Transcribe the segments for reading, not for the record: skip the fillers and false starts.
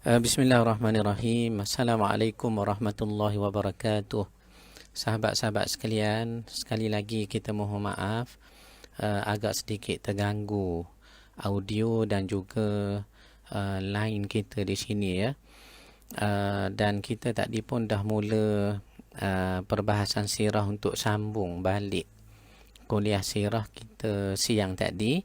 Bismillahirrahmanirrahim. Assalamualaikum warahmatullahi wabarakatuh. Sahabat-sahabat sekalian, sekali lagi kita mohon maaf agak sedikit terganggu audio dan juga line kita di sini ya. Dan kita tadi pun dah mula perbahasan sirah untuk sambung balik kuliah sirah kita siang tadi.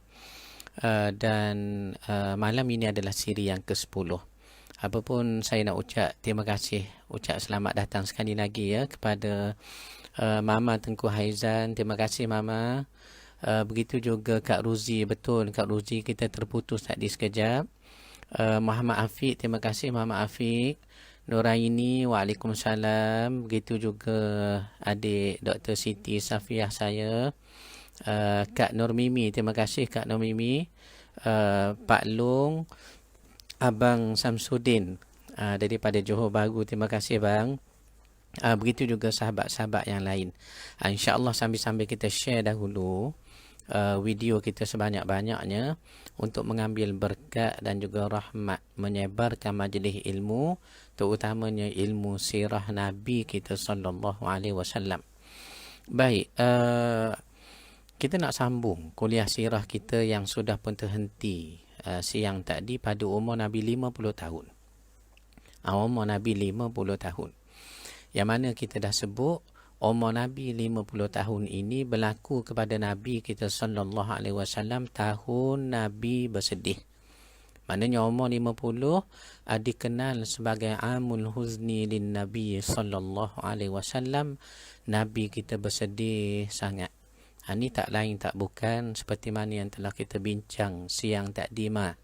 Dan malam ini adalah siri yang ke-10. Apapun saya nak ucap terima kasih, ucap selamat datang sekali lagi ya kepada Mama Tengku Haizan. Terima kasih Mama. Begitu juga Kak Ruzi. Betul Kak Ruzi, kita terputus tadi sekejap. Muhammad Afiq, terima kasih Muhammad Afiq. Nuraini, waalaikumsalam. Begitu juga adik Dr. Siti Safiah saya. Kak Nur Mimi, terima kasih Kak Nur Mimi. Pak Long, Abang Samsudin daripada Johor Bahru, terima kasih bang. Begitu juga sahabat-sahabat yang lain. InsyaAllah sambil-sambil kita share dahulu video kita sebanyak-banyaknya untuk mengambil berkat dan juga rahmat menyebarkan majlis ilmu, terutamanya ilmu sirah Nabi kita sallallahu alaihi wasallam. Baik, kita nak sambung kuliah sirah kita yang sudah pun terhenti siang tadi pada umur Nabi 50 tahun. Umur Nabi 50 tahun. Yang mana kita dah sebut umur Nabi 50 tahun ini berlaku kepada Nabi kita sallallahu alaihi wasallam tahun Nabi bersedih. Maknanya umur 50 dikenal sebagai amul huzni lin Nabi sallallahu alaihi wasallam. Nabi kita bersedih sangat. Ini tak lain tak bukan seperti mana yang telah kita bincang siang tadi mah.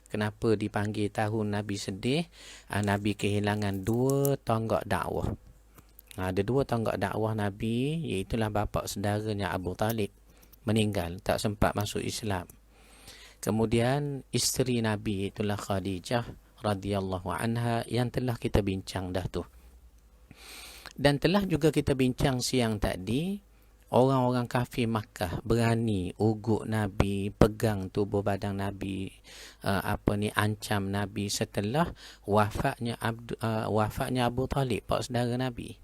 Kenapa dipanggil tahun Nabi sedih? Nabi kehilangan 2 tonggak dakwah. Ada 2 tonggak dakwah Nabi, iaitulah bapa saudaranya Abu Talib meninggal, tak sempat masuk Islam. Kemudian isteri Nabi itulah Khadijah radhiyallahu anha yang telah kita bincang dah tu. Dan telah juga kita bincang siang tadi, orang-orang kafir Makkah berani ugut Nabi, pegang tubuh badan Nabi, ancam Nabi setelah wafatnya Abu Talib, pak saudara Nabi.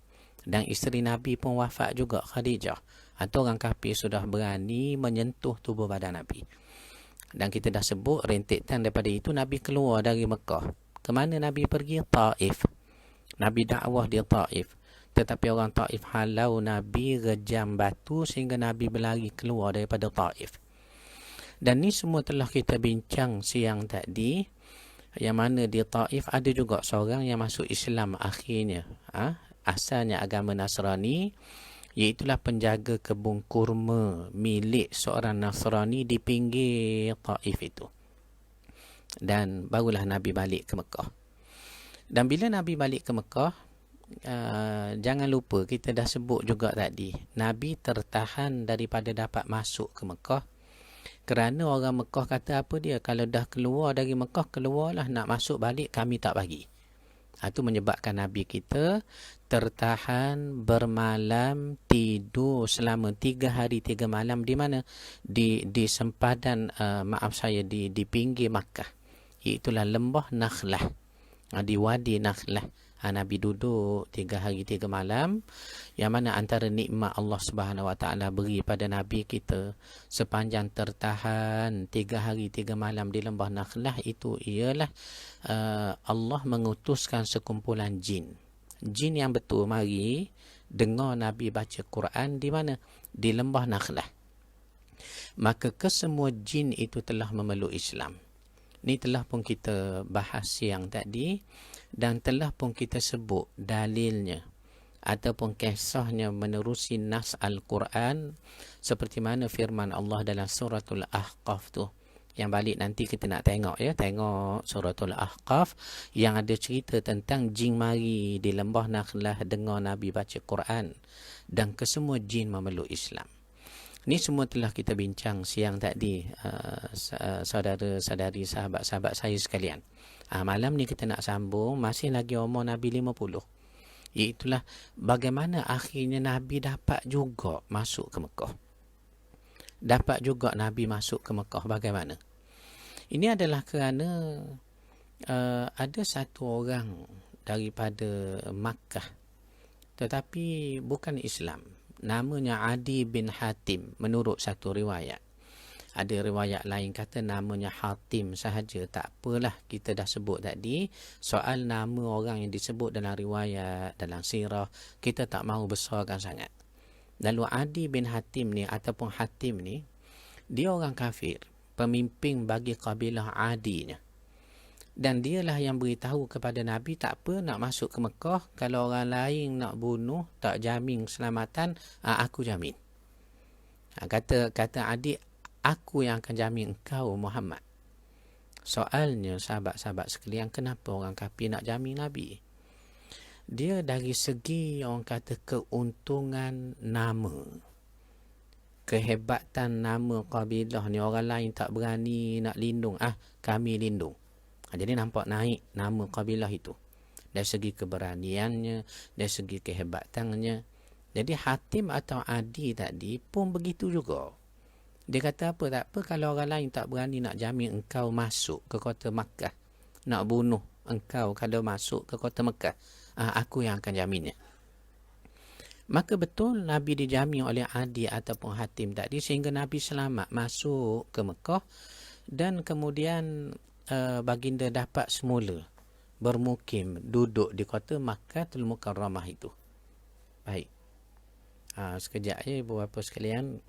Dan isteri Nabi pun wafat juga, Khadijah. Atau orang kafir sudah berani menyentuh tubuh badan Nabi. Dan kita dah sebut rentetan daripada itu Nabi keluar dari Mekah. Ke mana Nabi pergi? Taif. Nabi dakwah di Taif. Tetapi orang Taif halau Nabi, rejam batu sehingga Nabi berlari keluar daripada Taif. Dan ni semua telah kita bincang siang tadi. Yang mana di Taif ada juga seorang yang masuk Islam akhirnya. Asalnya agama Nasrani. Iaitulah penjaga kebun kurma milik seorang Nasrani di pinggir Taif itu. Dan barulah Nabi balik ke Mekah. Dan bila Nabi balik ke Mekah, jangan lupa kita dah sebut juga tadi, Nabi tertahan daripada dapat masuk ke Mekah kerana orang Mekah kata apa dia, kalau dah keluar dari Mekah, keluarlah, nak masuk balik kami tak bagi. Itu menyebabkan Nabi kita tertahan bermalam, tidur selama 3 hari 3 malam di mana? Di sempadan di pinggir Makkah, iaitulah lembah Nakhlah, di Wadi Nakhlah. Nabi duduk 3 hari 3 malam, yang mana antara nikmat Allah Subhanahu Wa Taala beri pada Nabi kita sepanjang tertahan 3 hari 3 malam di lembah Nakhlah itu ialah Allah mengutuskan sekumpulan jin. Jin yang betul mari dengar Nabi baca Quran di mana? Di lembah Nakhlah. Maka kesemua jin itu telah memeluk Islam. Ini telah pun kita bahas siang tadi dan telah pun kita sebut dalilnya ataupun kisahnya menerusi nas Al-Quran seperti mana firman Allah dalam suratul Ahqaf tu. Yang balik nanti kita nak tengok ya, tengok suratul Ahqaf yang ada cerita tentang jin mari di lembah Nakhlah dengar Nabi baca Quran dan kesemua jin memeluk Islam. Ini semua telah kita bincang siang tadi, saudara-saudari, sahabat-sahabat saya sekalian. Malam ni kita nak sambung, masih lagi umur Nabi 50. Iaitulah bagaimana akhirnya Nabi dapat juga masuk ke Mekah. Dapat juga Nabi masuk ke Mekah, bagaimana? Ini adalah kerana ada satu orang daripada Makkah, tetapi bukan Islam. Namanya Adi bin Hatim menurut satu riwayat. Ada riwayat lain kata namanya Hatim sahaja. Tak apalah, kita dah sebut tadi. Soal nama orang yang disebut dalam riwayat, dalam sirah, kita tak mahu besarkan sangat. Lalu Adi bin Hatim ni ataupun Hatim ni, dia orang kafir, pemimpin bagi kabilah Adinya. Dan dialah yang beritahu kepada Nabi, tak apa nak masuk ke Mekah, kalau orang lain nak bunuh, tak jamin keselamatan, aku jamin. Kata Adi, aku yang akan jamin engkau Muhammad. Soalnya sahabat-sahabat sekalian, kenapa orang kafir nak jamin Nabi? Dia dari segi orang kata keuntungan nama, kehebatan nama kabilah ni, orang lain tak berani nak lindung, kami lindung. Jadi nampak naik nama kabilah itu dari segi keberaniannya, dari segi kehebatannya. Jadi Hatim atau Adi tadi pun begitu juga. Dia kata apa, tak apa kalau orang lain tak berani nak jamin engkau masuk ke kota Makkah, nak bunuh engkau kalau masuk ke kota Makkah, aku yang akan jaminnya. Maka betul Nabi dijamin oleh Adi ataupun Hatim tadi, sehingga Nabi selamat masuk ke Mekah. Dan kemudian baginda dapat semula bermukim, duduk di kota Makkahul Mukarramah itu. Baik, sekejap ya ibu bapa sekalian.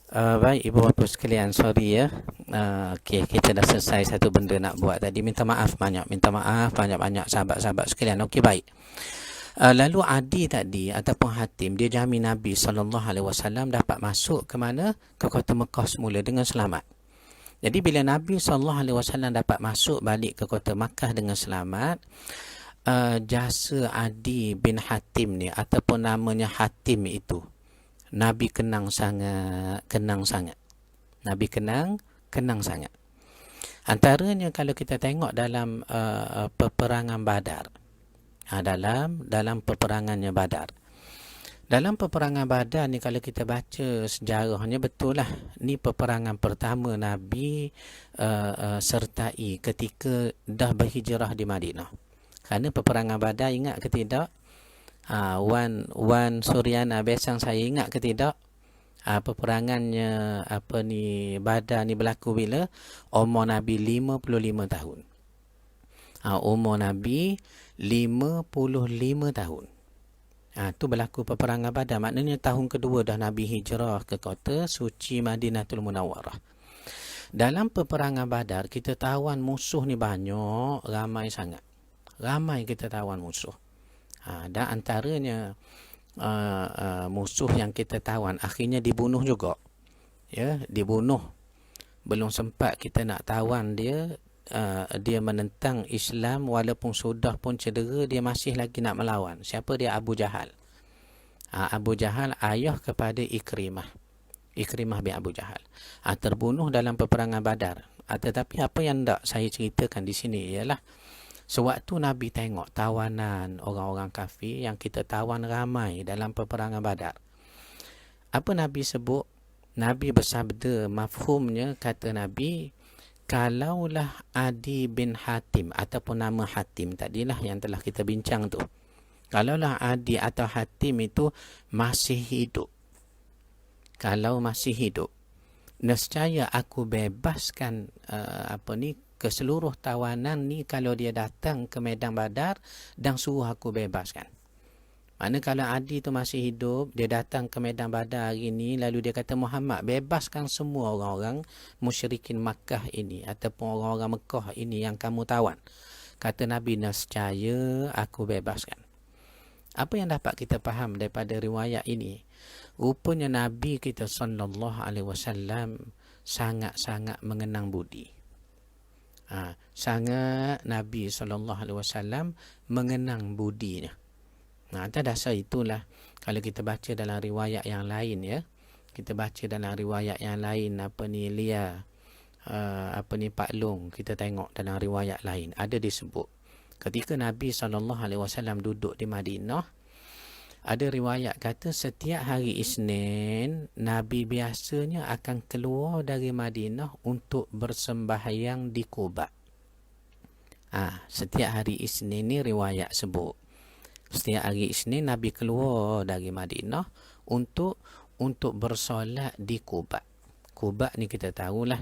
Baik ibu bapa sekalian, sorry ya. Okey, kita dah selesai satu benda nak buat tadi. Minta maaf banyak-banyak sahabat-sahabat sekalian. Okey, baik. Lalu Adi tadi ataupun Hatim, dia jamin Nabi SAW dapat masuk ke mana? Ke kota Mekah semula dengan selamat. Jadi bila Nabi SAW dapat masuk balik ke kota Makkah dengan selamat, jasa Adi bin Hatim ni ataupun namanya Hatim itu, Nabi kenang sangat. Nabi kenang sangat. Antaranya kalau kita tengok dalam peperangan Badar. Dalam peperangannya Badar. Dalam peperangan Badar ni kalau kita baca sejarahnya, betul lah. Ni peperangan pertama Nabi sertai ketika dah berhijrah di Madinah. Kerana peperangan Badar, ingat ke tidak? Wan Suryana Besang, saya ingat ke tidak? Peperangannya Badar ni berlaku bila? Umur Nabi 55 tahun. Umur Nabi 55 tahun. Tu berlaku peperangan Badar. Maknanya tahun kedua dah Nabi hijrah ke kota suci Madinatul Munawwarah. Dalam peperangan Badar, kita tawan musuh ni banyak, ramai sangat. Ramai kita tawan musuh. Dan antaranya musuh yang kita tawan akhirnya dibunuh juga. Ya, dibunuh. Belum sempat kita nak tawan dia, dia menentang Islam walaupun sudah pun cedera, dia masih lagi nak melawan. Siapa dia? Abu Jahal. Abu Jahal ayah kepada Ikrimah bin Abu Jahal. Terbunuh dalam peperangan Badar. Tetapi apa yang tak saya ceritakan di sini ialah Sewaktu Nabi tengok tawanan orang-orang kafir yang kita tawan ramai dalam peperangan Badar, apa Nabi sebut? Nabi bersabda, mafhumnya kata Nabi, kalaulah Adi bin Hatim ataupun nama Hatim tadilah yang telah kita bincang tu, kalaulah Adi atau Hatim itu masih hidup, kalau masih hidup, nescaya aku bebaskan ke seluruh tawanan ni kalau dia datang ke medan Badar dan suruh aku bebaskan. Mana kalau Adi tu masih hidup, dia datang ke medan Badar hari ni, lalu dia kata, Muhammad, bebaskan semua orang-orang musyrikin Makkah ini ataupun orang-orang Mekah ini yang kamu tawan. Kata Nabi, nescaya aku bebaskan. Apa yang dapat kita faham daripada riwayat ini? Rupanya Nabi kita sallallahu alaihi wasallam sangat-sangat mengenang budi. Sangat Nabi sallallahu alaihi wasallam mengenang budinya. Atas dasar itulah kalau kita baca dalam riwayat yang lain, ya, kita baca dalam riwayat yang lain Pak Long, kita tengok dalam riwayat lain ada disebut ketika Nabi SAW duduk di Madinah, ada riwayat kata setiap hari Isnin Nabi biasanya akan keluar dari Madinah untuk bersembahyang di Quba. Setiap hari Isnin ni riwayat sebut. Setiap hari Isnin Nabi keluar dari Madinah untuk bersolat di Quba. Quba ni kita tahulah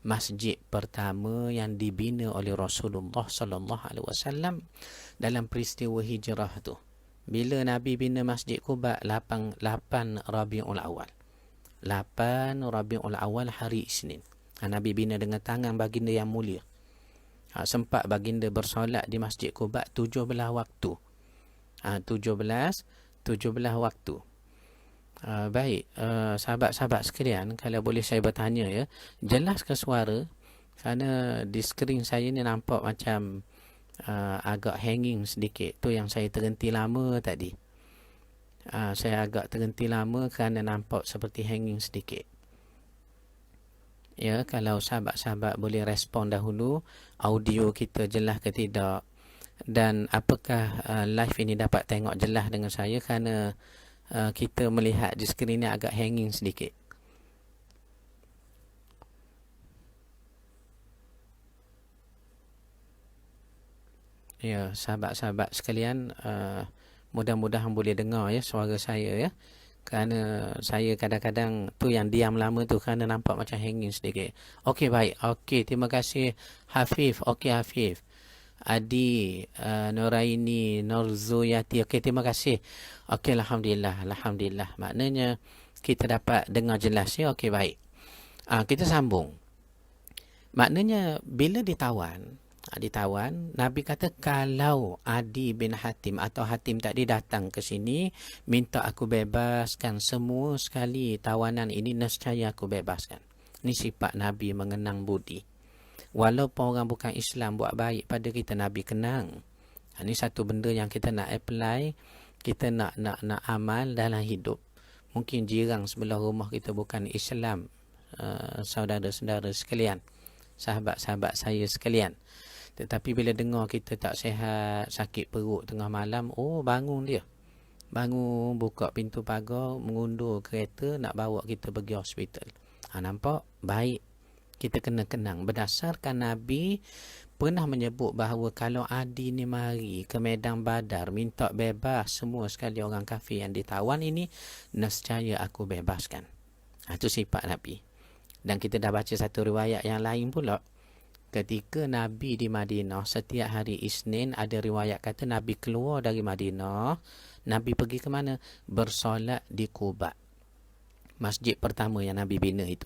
masjid pertama yang dibina oleh Rasulullah sallallahu alaihi wasallam dalam peristiwa hijrah tu. Bila Nabi bina masjid Quba 8 Rabiul Awal. 8 Rabiul Awal hari Isnin. Nabi bina dengan tangan baginda yang mulia. Sempat baginda bersolat di masjid Quba 17 waktu. 17 waktu. Baik, sahabat-sahabat sekalian, kalau boleh saya bertanya, ya, jelas ke suara? Kerana di skrin saya ni nampak macam agak hanging sedikit. Tu yang saya terhenti lama tadi. Saya agak terhenti lama kerana nampak seperti hanging sedikit. Ya, kalau sahabat-sahabat boleh respon dahulu, audio kita jelas ke tidak, dan apakah live ini dapat tengok jelas dengan saya, kerana kita melihat di skrin ni agak hanging sedikit. Ya, sahabat-sahabat sekalian, mudah-mudahan boleh dengar, ya, suara saya, ya. Kerana saya kadang-kadang tu yang diam lama tu kerana nampak macam hanging sedikit. Okey, baik. Okey, terima kasih Hafif. Okey, Hafif. Adi, Nuraini, Nurzuyati. Okey, terima kasih. Okey, Alhamdulillah. Maknanya kita dapat dengar jelas, ya. Okey, baik. Kita sambung. Maknanya bila ditawan, Nabi kata kalau Adi bin Hatim atau Hatim tadi datang ke sini minta aku bebaskan semua sekali tawanan ini, nescaya aku bebaskan. Ini sifat Nabi mengenang budi. Walaupun orang bukan Islam buat baik pada kita, Nabi kenang. Ini satu benda yang kita nak apply, kita nak amal dalam hidup. Mungkin jiran sebelah rumah kita bukan Islam, saudara-saudara sekalian, sahabat-sahabat saya sekalian. Tetapi bila dengar kita tak sihat, sakit perut tengah malam, bangun dia. Bangun, buka pintu pagar, mengundur kereta nak bawa kita pergi hospital. Nampak? Baik. Kita kena kenang. Berdasarkan Nabi pernah menyebut bahawa kalau Adi ni mari ke medan Badar minta bebas semua sekali orang kafir yang ditawan ini, nescaya aku bebaskan. Itu sifat Nabi. Dan kita dah baca satu riwayat yang lain pula. Ketika Nabi di Madinah, setiap hari Isnin ada riwayat kata Nabi keluar dari Madinah, Nabi pergi ke mana? Bersolat di Quba. Masjid pertama yang Nabi bina itu.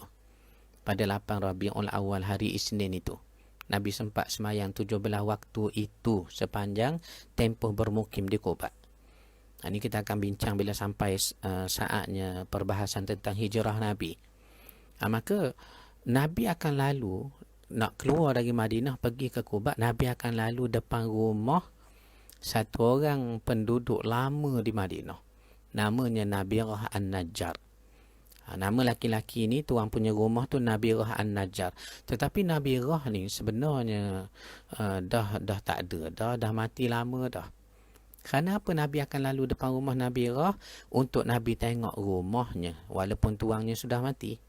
Pada 8 Rabiul Awal hari Isnin itu. Nabi sempat semayang 17 waktu itu sepanjang tempoh bermukim di Quba. Ini kita akan bincang bila sampai saatnya perbahasan tentang hijrah Nabi. Maka Nabi akan lalu, nak keluar dari Madinah pergi ke Quba, Nabi akan lalu depan rumah satu orang penduduk lama di Madinah. Namanya Nabirah An-Najjar. Nama laki-laki ni tuan punya rumah tu Nabirah An-Najjar. Tetapi Nabirah ni sebenarnya dah tak ada dah mati lama dah. Kenapa Nabi akan lalu depan rumah Nabirah? Untuk Nabi tengok rumahnya walaupun tuannya sudah mati.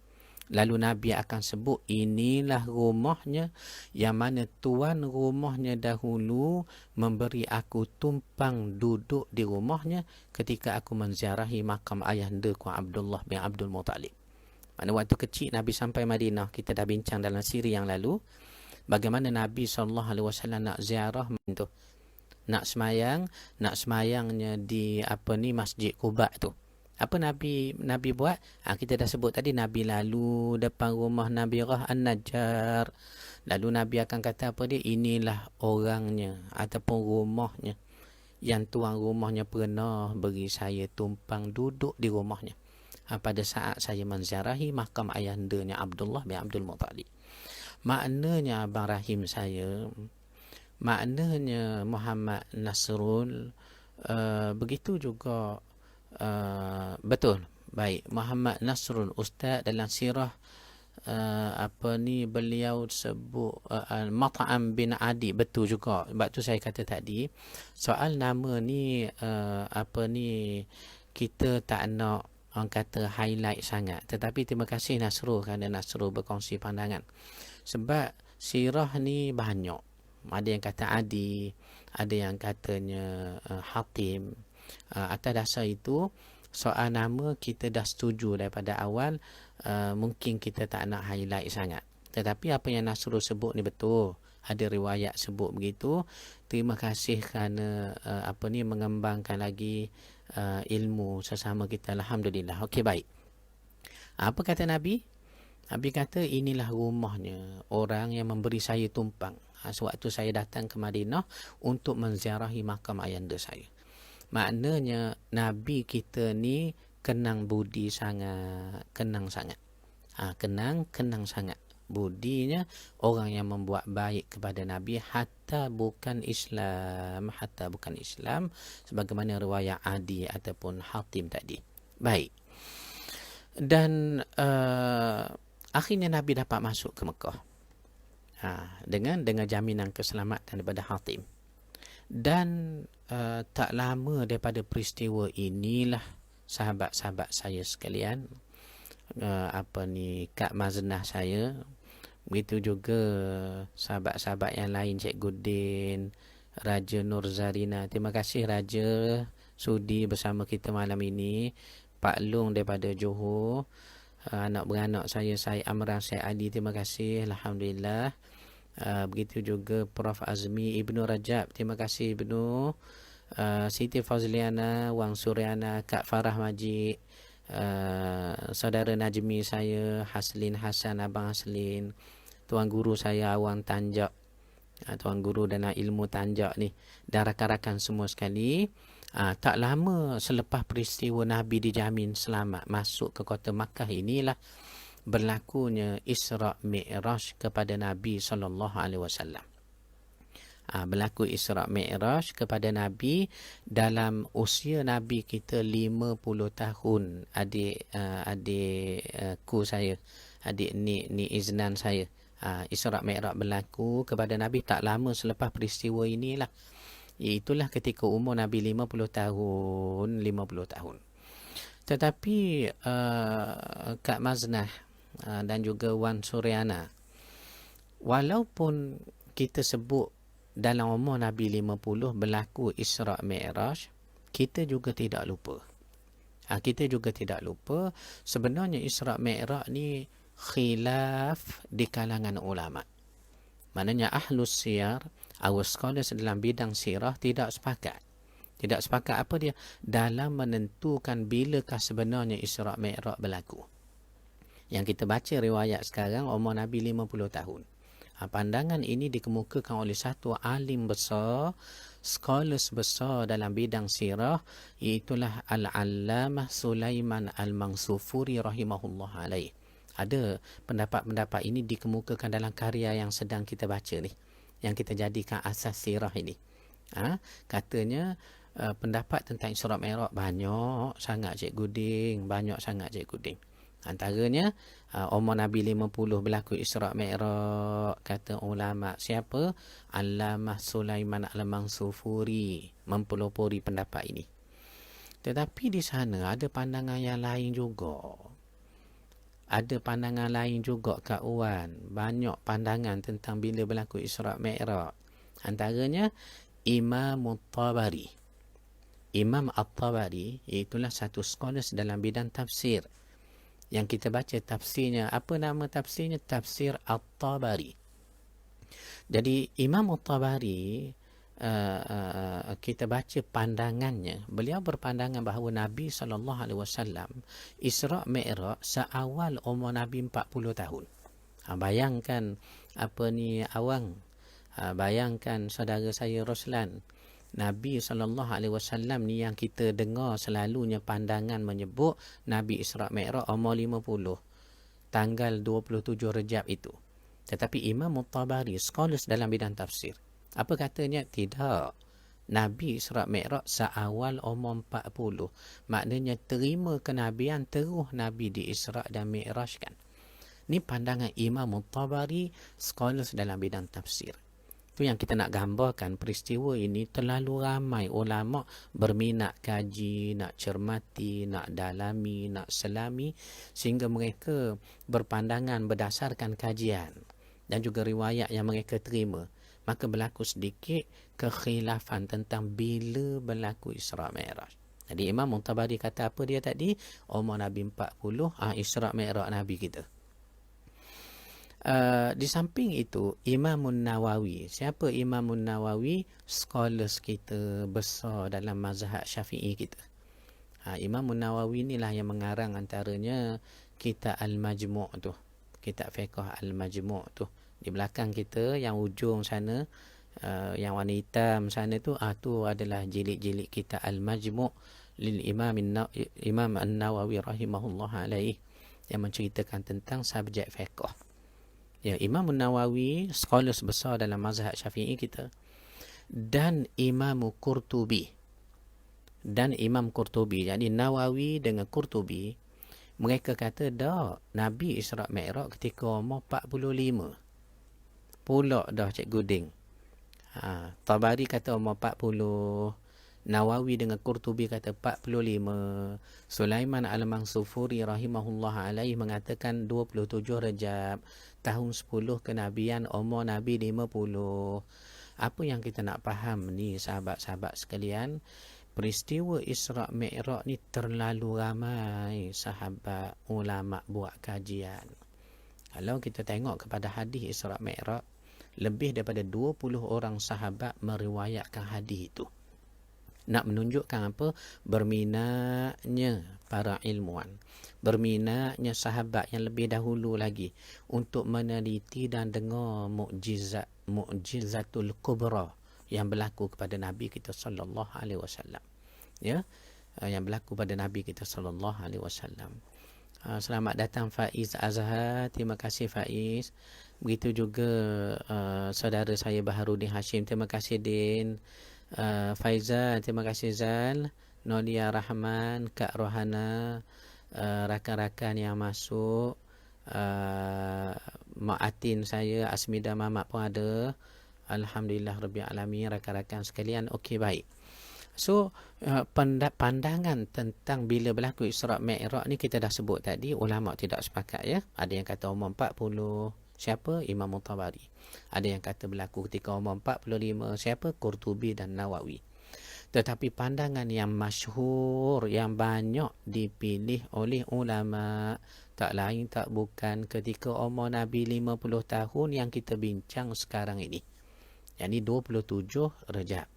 Lalu Nabi akan sebut, inilah rumahnya yang mana tuan rumahnya dahulu memberi aku tumpang duduk di rumahnya ketika aku menziarahi makam ayahandaku Abdullah bin Abdul Muttalib. Mana waktu kecil Nabi sampai Madinah, kita dah bincang dalam siri yang lalu, bagaimana Nabi SAW nak ziarah tu, nak semayangnya di Masjid Quba tu. Apa Nabi buat? Kita dah sebut tadi, Nabi lalu depan rumah Nabirah An-Najjar. Lalu Nabi akan kata apa dia? Inilah orangnya ataupun rumahnya yang tuan rumahnya pernah beri saya tumpang duduk di rumahnya pada saat saya menziarahi makam ayahandanya Abdullah bin Abdul Muttalib. Maknanya Abang Rahim saya, maknanya Muhammad Nasrul, begitu juga betul. Baik, Muhammad Nasrul Ustaz dalam sirah beliau sebut Mat'am bin Adi, betul juga. Sebab tu saya kata tadi, soal nama ni kita tak nak orang kata highlight sangat. Tetapi terima kasih Nasrul kerana Nasrul berkongsi pandangan. Sebab sirah ni banyak. Ada yang kata Adi, ada yang katanya Hatim. Atas dasar itu, soal nama kita dah setuju daripada awal, mungkin kita tak nak highlight sangat. Tetapi apa yang Nasrul sebut ni betul. Ada riwayat sebut begitu. Terima kasih kerana mengembangkan lagi ilmu sesama kita. Alhamdulillah. Okey, baik. Apa kata Nabi? Nabi kata, inilah rumahnya orang yang memberi saya tumpang sewaktu saya datang ke Madinah untuk menziarahi makam ayahanda saya. Maknanya Nabi kita ni kenang budi sangat, kenang sangat. Kenang sangat. Budinya orang yang membuat baik kepada Nabi hatta bukan Islam, sebagaimana riwayat Adi ataupun Hatim tadi. Baik. Dan akhirnya Nabi dapat masuk ke Mekah. Dengan jaminan keselamatan daripada Hatim. Dan tak lama daripada peristiwa inilah sahabat-sahabat saya sekalian, Kak Maznah saya, begitu juga sahabat-sahabat yang lain, Cikgu Din, Raja Nur Zarina. Terima kasih Raja sudi bersama kita malam ini. Pak Long daripada Johor, anak beranak saya Amran, saya Adi, terima kasih. Alhamdulillah. Begitu juga Prof Azmi Ibnu Rajab, terima kasih Ibnu. Siti Fazliana, Wang Suryana, Kak Farah Majid, saudara Najmi saya Haslin Hasan, Abang Haslin, tuan guru saya Awang Tanjak, tuan guru dan ilmu Tanjak ni, dan rakan-rakan semua sekali. Tak lama selepas peristiwa Nabi dijamin selamat masuk ke kota Makkah, inilah berlakunya Isra' Mi'raj kepada Nabi SAW. Berlaku Isra' Mi'raj kepada Nabi dalam usia Nabi kita 50 tahun. Adikku saya, adik ni Iznan saya. Isra' Mi'raj berlaku kepada Nabi tak lama selepas peristiwa inilah. Itulah ketika umur Nabi 50 tahun. Tetapi Kak Maznah dan juga Wan Suryana, walaupun kita sebut dalam umur Nabi 50 berlaku Isra' Mi'raj, kita juga tidak lupa. Sebenarnya Isra' Mi'raj ni khilaf di kalangan ulama. Maknanya Ahlus Siyar, our scholars dalam bidang sirah tidak sepakat. Apa dia? Dalam menentukan bilakah sebenarnya Isra' Mi'raj berlaku. Yang kita baca riwayat sekarang, umur Nabi 50 tahun. Pandangan ini dikemukakan oleh satu alim besar, scholars besar dalam bidang sirah, iaitulah Al-Allamah Sulaiman Al-Mansufuri rahimahullah alaih. Ada pendapat-pendapat ini dikemukakan dalam karya yang sedang kita baca ni, yang kita jadikan asas sirah ini. Katanya pendapat tentang Isra' Mi'raj banyak sangat Cikgu Ding. Antaranya umur Nabi 50 berlaku Isra' Mi'raj, kata ulama. Siapa? Allamah Sulaiman Al-Mansufuri mempelopori pendapat ini. Tetapi di sana ada pandangan yang lain juga. Ada pandangan lain juga, Kak Wan. Banyak pandangan tentang bila berlaku Isra' Mi'raj. Antaranya Imam At-Tabari. Imam At-Tabari iaitulah satu scholars dalam bidang tafsir. Yang kita baca tafsirnya, apa nama tafsirnya? Tafsir At-Tabari. Jadi Imam At-Tabari, kita baca pandangannya. Beliau berpandangan bahawa Nabi SAW Isra' Mi'raj seawal umur Nabi 40 tahun. Bayangkan apa ni Awang, bayangkan saudara saya Roslan, Nabi SAW ni yang kita dengar selalunya pandangan menyebut Nabi Isra' Mi'raj umur 50, tanggal 27 Rejab itu. Tetapi Imam At-Tabari, scholars dalam bidang tafsir, apa katanya? Tidak. Nabi Isra' Mi'raj seawal umur 40. Maknanya terima kenabian terus Nabi di Isra' dan Mi'rajkan. Ini pandangan Imam At-Tabari, scholars dalam bidang tafsir. Itu yang kita nak gambarkan. Peristiwa ini terlalu ramai ulama berminat kaji, nak cermati, nak dalami, nak selami, sehingga mereka berpandangan berdasarkan kajian dan juga riwayat yang mereka terima. Maka berlaku sedikit kekhilafan tentang bila berlaku Isra' Mi'raj. Jadi Imam At-Tabari kata apa dia tadi? Umur Nabi 40, Isra' Mi'raj Nabi kita. Di samping itu, Imamun Nawawi. Siapa Imamun Nawawi? Scholars kita besar dalam mazhab Syafi'i kita. Imamun Nawawi inilah yang mengarang antaranya kitab Al-Majmu' tu. Kitab fiqh Al-Majmu' tu. Di belakang kita, yang ujung sana, yang warna hitam sana tu, tu adalah jilid-jilid kitab Al-Majmu' lil Imam An-Nawawi rahimahullah alaih, yang menceritakan tentang subjek fiqh. Ya, Imam Nawawi, scholars besar dalam mazhab Syafi'i kita, dan Imam Qurtubi. Dan Imam Qurtubi, jadi Nawawi dengan Qurtubi, mereka kata dah Nabi Isra' Mi'raj ketika umur 45. Pulak dah Cikgu Ding. Tabari kata umur 40. Nawawi dengan Qurtubi kata 45. Sulaiman Al-Mansufuri rahimahullah alaih mengatakan 27 Rejab, tahun 10 kenabian, umur Nabi 50. Apa yang kita nak faham ni sahabat-sahabat sekalian? Peristiwa Isra' Mi'raj ni terlalu ramai sahabat ulama buat kajian. Kalau kita tengok kepada hadis Isra' Mi'raj, lebih daripada 20 orang sahabat meriwayatkan hadis itu. Nak menunjukkan apa? Berminatnya para ilmuwan, berminatnya sahabat yang lebih dahulu lagi untuk meneliti dan dengar mukjizatul kubra yang berlaku kepada Nabi kita sallallahu alaihi wasallam. Ya, yang berlaku pada Nabi kita sallallahu alaihi wasallam. Selamat datang Faiz Azhar. Terima kasih Faiz. Begitu juga saudara saya Baharudin Hashim. Terima kasih Din. Faizal, terima kasih Zal. Nolia Rahman, Kak Rohana, rakan-rakan yang masuk, Mak Atin saya, Asmida Mamat pun ada. Alhamdulillah Rabbil Alamin, rakan-rakan sekalian. Okey, baik. So, pandangan tentang bila berlaku Isra' Mi'raj ni kita dah sebut tadi, ulama tidak sepakat ya. Ada yang kata umur 40. Siapa? Imam At-Tabari. Ada yang kata berlaku ketika umur 45. Siapa? Qurtubi dan Nawawi. Tetapi pandangan yang masyhur, yang banyak dipilih oleh ulama, tak lain tak bukan ketika umur Nabi 50 tahun yang kita bincang sekarang ini. Yang ni 27 Rejab.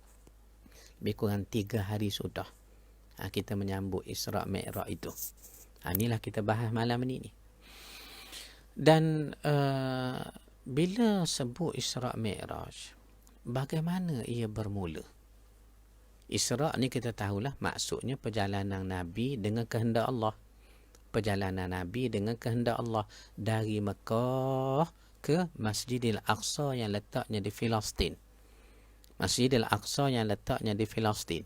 Lebih kurang 3 hari sudah kita menyambut Isra' Mi'raj itu. Inilah kita bahas malam ini. Dan bila sebut Isra' Mi'raj, bagaimana ia bermula? Isra' ni kita tahulah maksudnya perjalanan Nabi dengan kehendak Allah. Perjalanan Nabi dengan kehendak Allah dari Mekah ke Masjidil Aqsa yang letaknya di Filastin. Masjidil Aqsa yang letaknya di Filastin.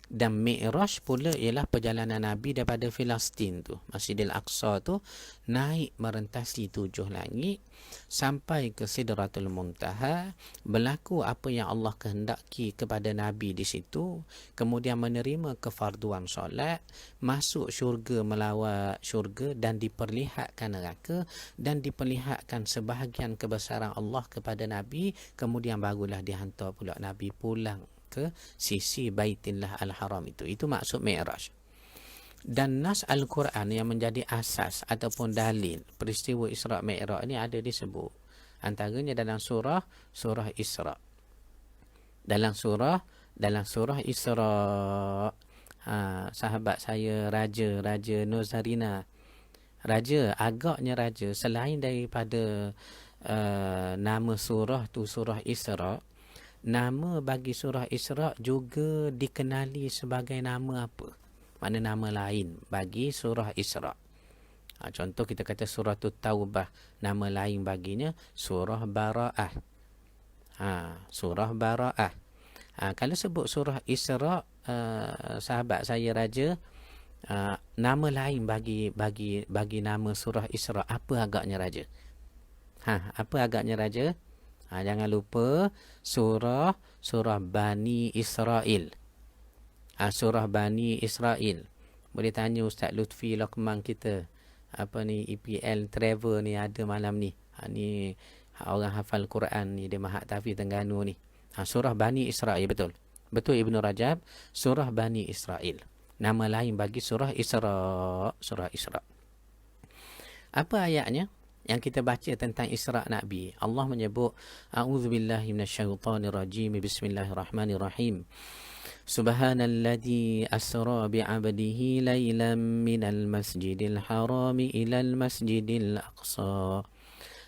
Dan Mi'raj pula ialah perjalanan Nabi daripada Filastin tu, Masjidil Aqsa tu, naik merentasi 7 langit sampai ke Sidratul Muntaha, berlaku apa yang Allah kehendaki kepada Nabi di situ, kemudian menerima kefarduan solat, masuk syurga melawat syurga, dan diperlihatkan neraka, dan diperlihatkan sebahagian kebesaran Allah kepada Nabi, kemudian barulah dihantar pula Nabi pulang ke sisi Baitillah Al-Haram itu. Itu maksud Mi'raj. Dan nas Al-Quran yang menjadi asas ataupun dalil peristiwa Isra' Mi'raj ini ada disebut. Antaranya dalam surah Isra'. Dalam surah Isra', sahabat saya Raja Nuzarina. Agaknya raja selain daripada nama surah tu surah Isra', nama bagi surah Isra' juga dikenali sebagai nama apa? Mana nama lain bagi surah Isra'. Contoh kita kata surah Taubah, nama lain baginya surah Bara'ah. Surah Bara'ah. Kalau sebut surah Isra', sahabat saya Raja, nama lain bagi nama surah Isra', apa agaknya Raja? Apa agaknya Raja? Jangan lupa surah Bani Israel. Surah Bani Israel. Boleh tanya Ustaz Lutfi Lokman kita. Apa ni, EPL Travel ni ada malam ni. Ni orang hafal Quran ni, dia Mahat Tahfiz Terengganu ni. Surah Bani Israel, betul. Betul Ibnu Rajab, surah Bani Israel. Nama lain bagi surah Isra'. Surah Isra'. Apa ayatnya yang kita baca tentang Isra' Nabi? Allah menyebut, A'udzubillahi minasyaitonirrajim, Bismillahirrahmanirrahim. Subhanalladzi asra bi'abdihi laylan minal masjidil harami ilal masjidil aqsa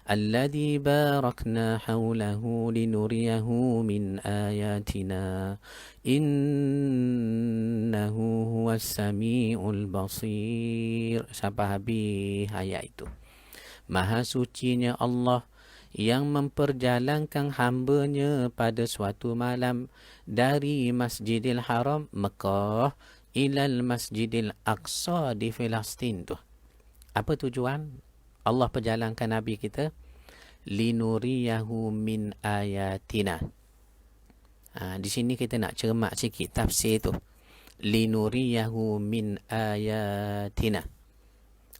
alladzi barakna hawlahu linuriyahu min ayatina innahu huwas sami'ul basir. Sampai habis ayat itu. Maha sucinya Allah yang memperjalankan hambanya pada suatu malam dari Masjidil Haram Mekah ilal Masjidil Aqsa di Filastin tu. Apa tujuan Allah perjalankan Nabi kita? Linuriyahu min ayatina. Di sini kita nak cermat sikit tafsir tu. Linuriyahu min ayatina.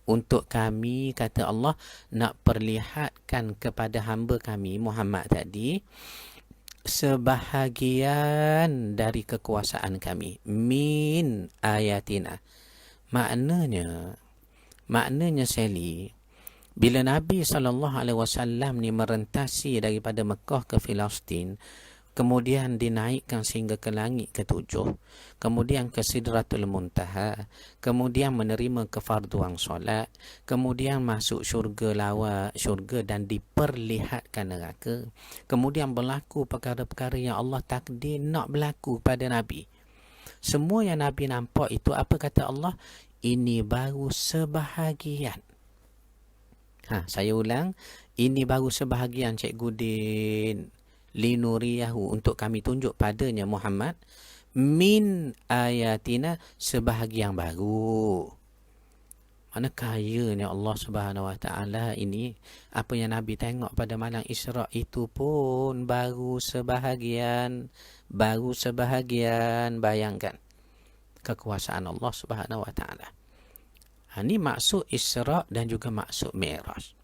Untuk kami, kata Allah, nak perlihatkan kepada hamba kami Muhammad tadi sebahagian dari kekuasaan kami. Min ayatina. Maknanya Sally, bila Nabi SAW ni merentasi daripada Mekah ke Filastin, kemudian dinaikkan sehingga ke langit ke-7, kemudian ke Sidratul Muntaha, kemudian menerima kefarduan solat, kemudian masuk syurga, lawat syurga, dan diperlihatkan neraka, kemudian berlaku perkara-perkara yang Allah takdir nak berlaku pada Nabi. Semua yang Nabi nampak itu, apa kata Allah? Ini baru sebahagian. Saya ulang, ini baru sebahagian, Cikgu Din. Linuriyahu, untuk kami tunjuk padanya Muhammad, min ayatina, sebahagian baru. Mana kayanya Allah Subhanahu Wa Taala ini. Apa yang Nabi tengok pada malam Isra' itu pun baru sebahagian. Bayangkan kekuasaan Allah Subhanahu Wa Taala. Ini maksud Isra' dan juga maksud Mi'raj.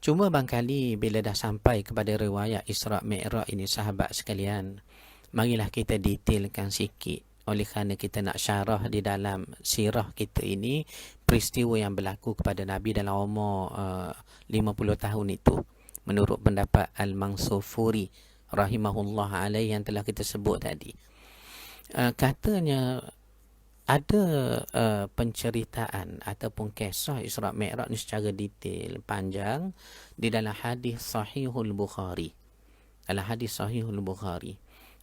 Cuma barangkali bila dah sampai kepada riwayat Isra' Mi'raj ini, sahabat sekalian, marilah kita detailkan sikit. Oleh kerana kita nak syarah di dalam sirah kita ini, peristiwa yang berlaku kepada Nabi dalam umur 50 tahun itu. Menurut pendapat Al-Mansufuri rahimahullah alaih yang telah kita sebut tadi. Katanya ada penceritaan ataupun kisah Isra' Mi'raj ni secara detail, panjang, di dalam hadis Sahihul Bukhari. Dalam hadis Sahihul Bukhari.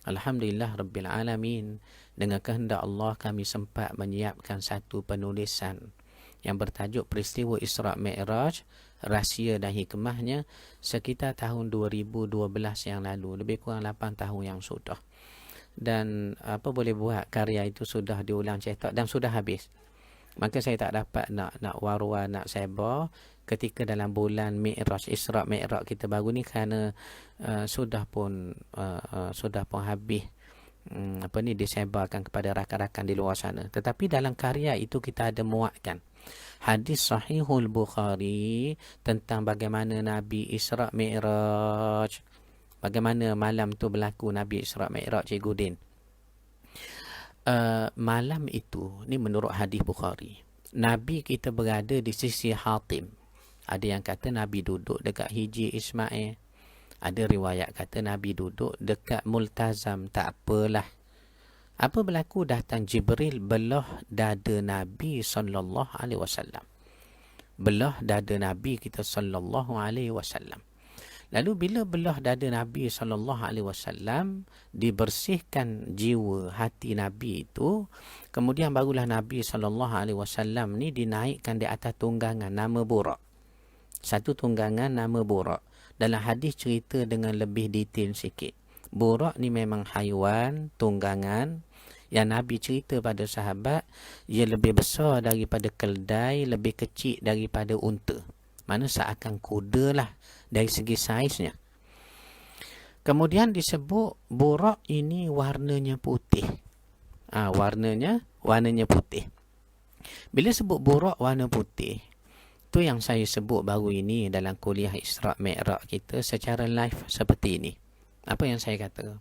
Alhamdulillah Rabbil Alamin, dengan kehendak Allah kami sempat menyiapkan satu penulisan yang bertajuk peristiwa Isra' Mi'raj, rahsia dan hikmahnya, sekitar tahun 2012 yang lalu, lebih kurang 8 tahun yang sudah. dan apa boleh buat, karya itu sudah diulang cetak dan sudah habis. Maka saya tak dapat nak war-war, nak sebar ketika dalam bulan Mi'raj, Isra' Mi'raj kita baru ni, kerana sudah pun habis disebarkan kepada rakan-rakan di luar sana. Tetapi dalam karya itu kita ada muatkan hadis Sahihul Bukhari tentang bagaimana Nabi Isra' Mi'raj, bagaimana malam tu berlaku Nabi Isra' Mi'raj, Cikgu Din. Malam itu, ni menurut hadis Bukhari, Nabi kita berada di sisi Hatim. Ada yang kata Nabi duduk dekat Hijri Ismail. Ada riwayat kata Nabi duduk dekat Multazam. Tak apalah. Apa berlaku? Datang Jibril belah dada Nabi SAW. Belah dada Nabi kita SAW. Lalu bila belah dada Nabi SAW, dibersihkan jiwa hati Nabi itu, kemudian barulah Nabi SAW ni dinaikkan di atas tunggangan nama Buraq. Satu tunggangan nama Buraq. Dalam hadis cerita dengan lebih detail sikit. Buraq ni memang haiwan tunggangan yang Nabi cerita pada sahabat, ia lebih besar daripada keldai, lebih kecil daripada unta. Mana seakan kuda lah dari segi saiznya. Kemudian disebut Buraq ini warnanya putih. Warnanya putih. Bila sebut Buraq warna putih, tu yang saya sebut baru ini dalam kuliah Isra' Mi'raj kita secara live seperti ini. Apa yang saya kata?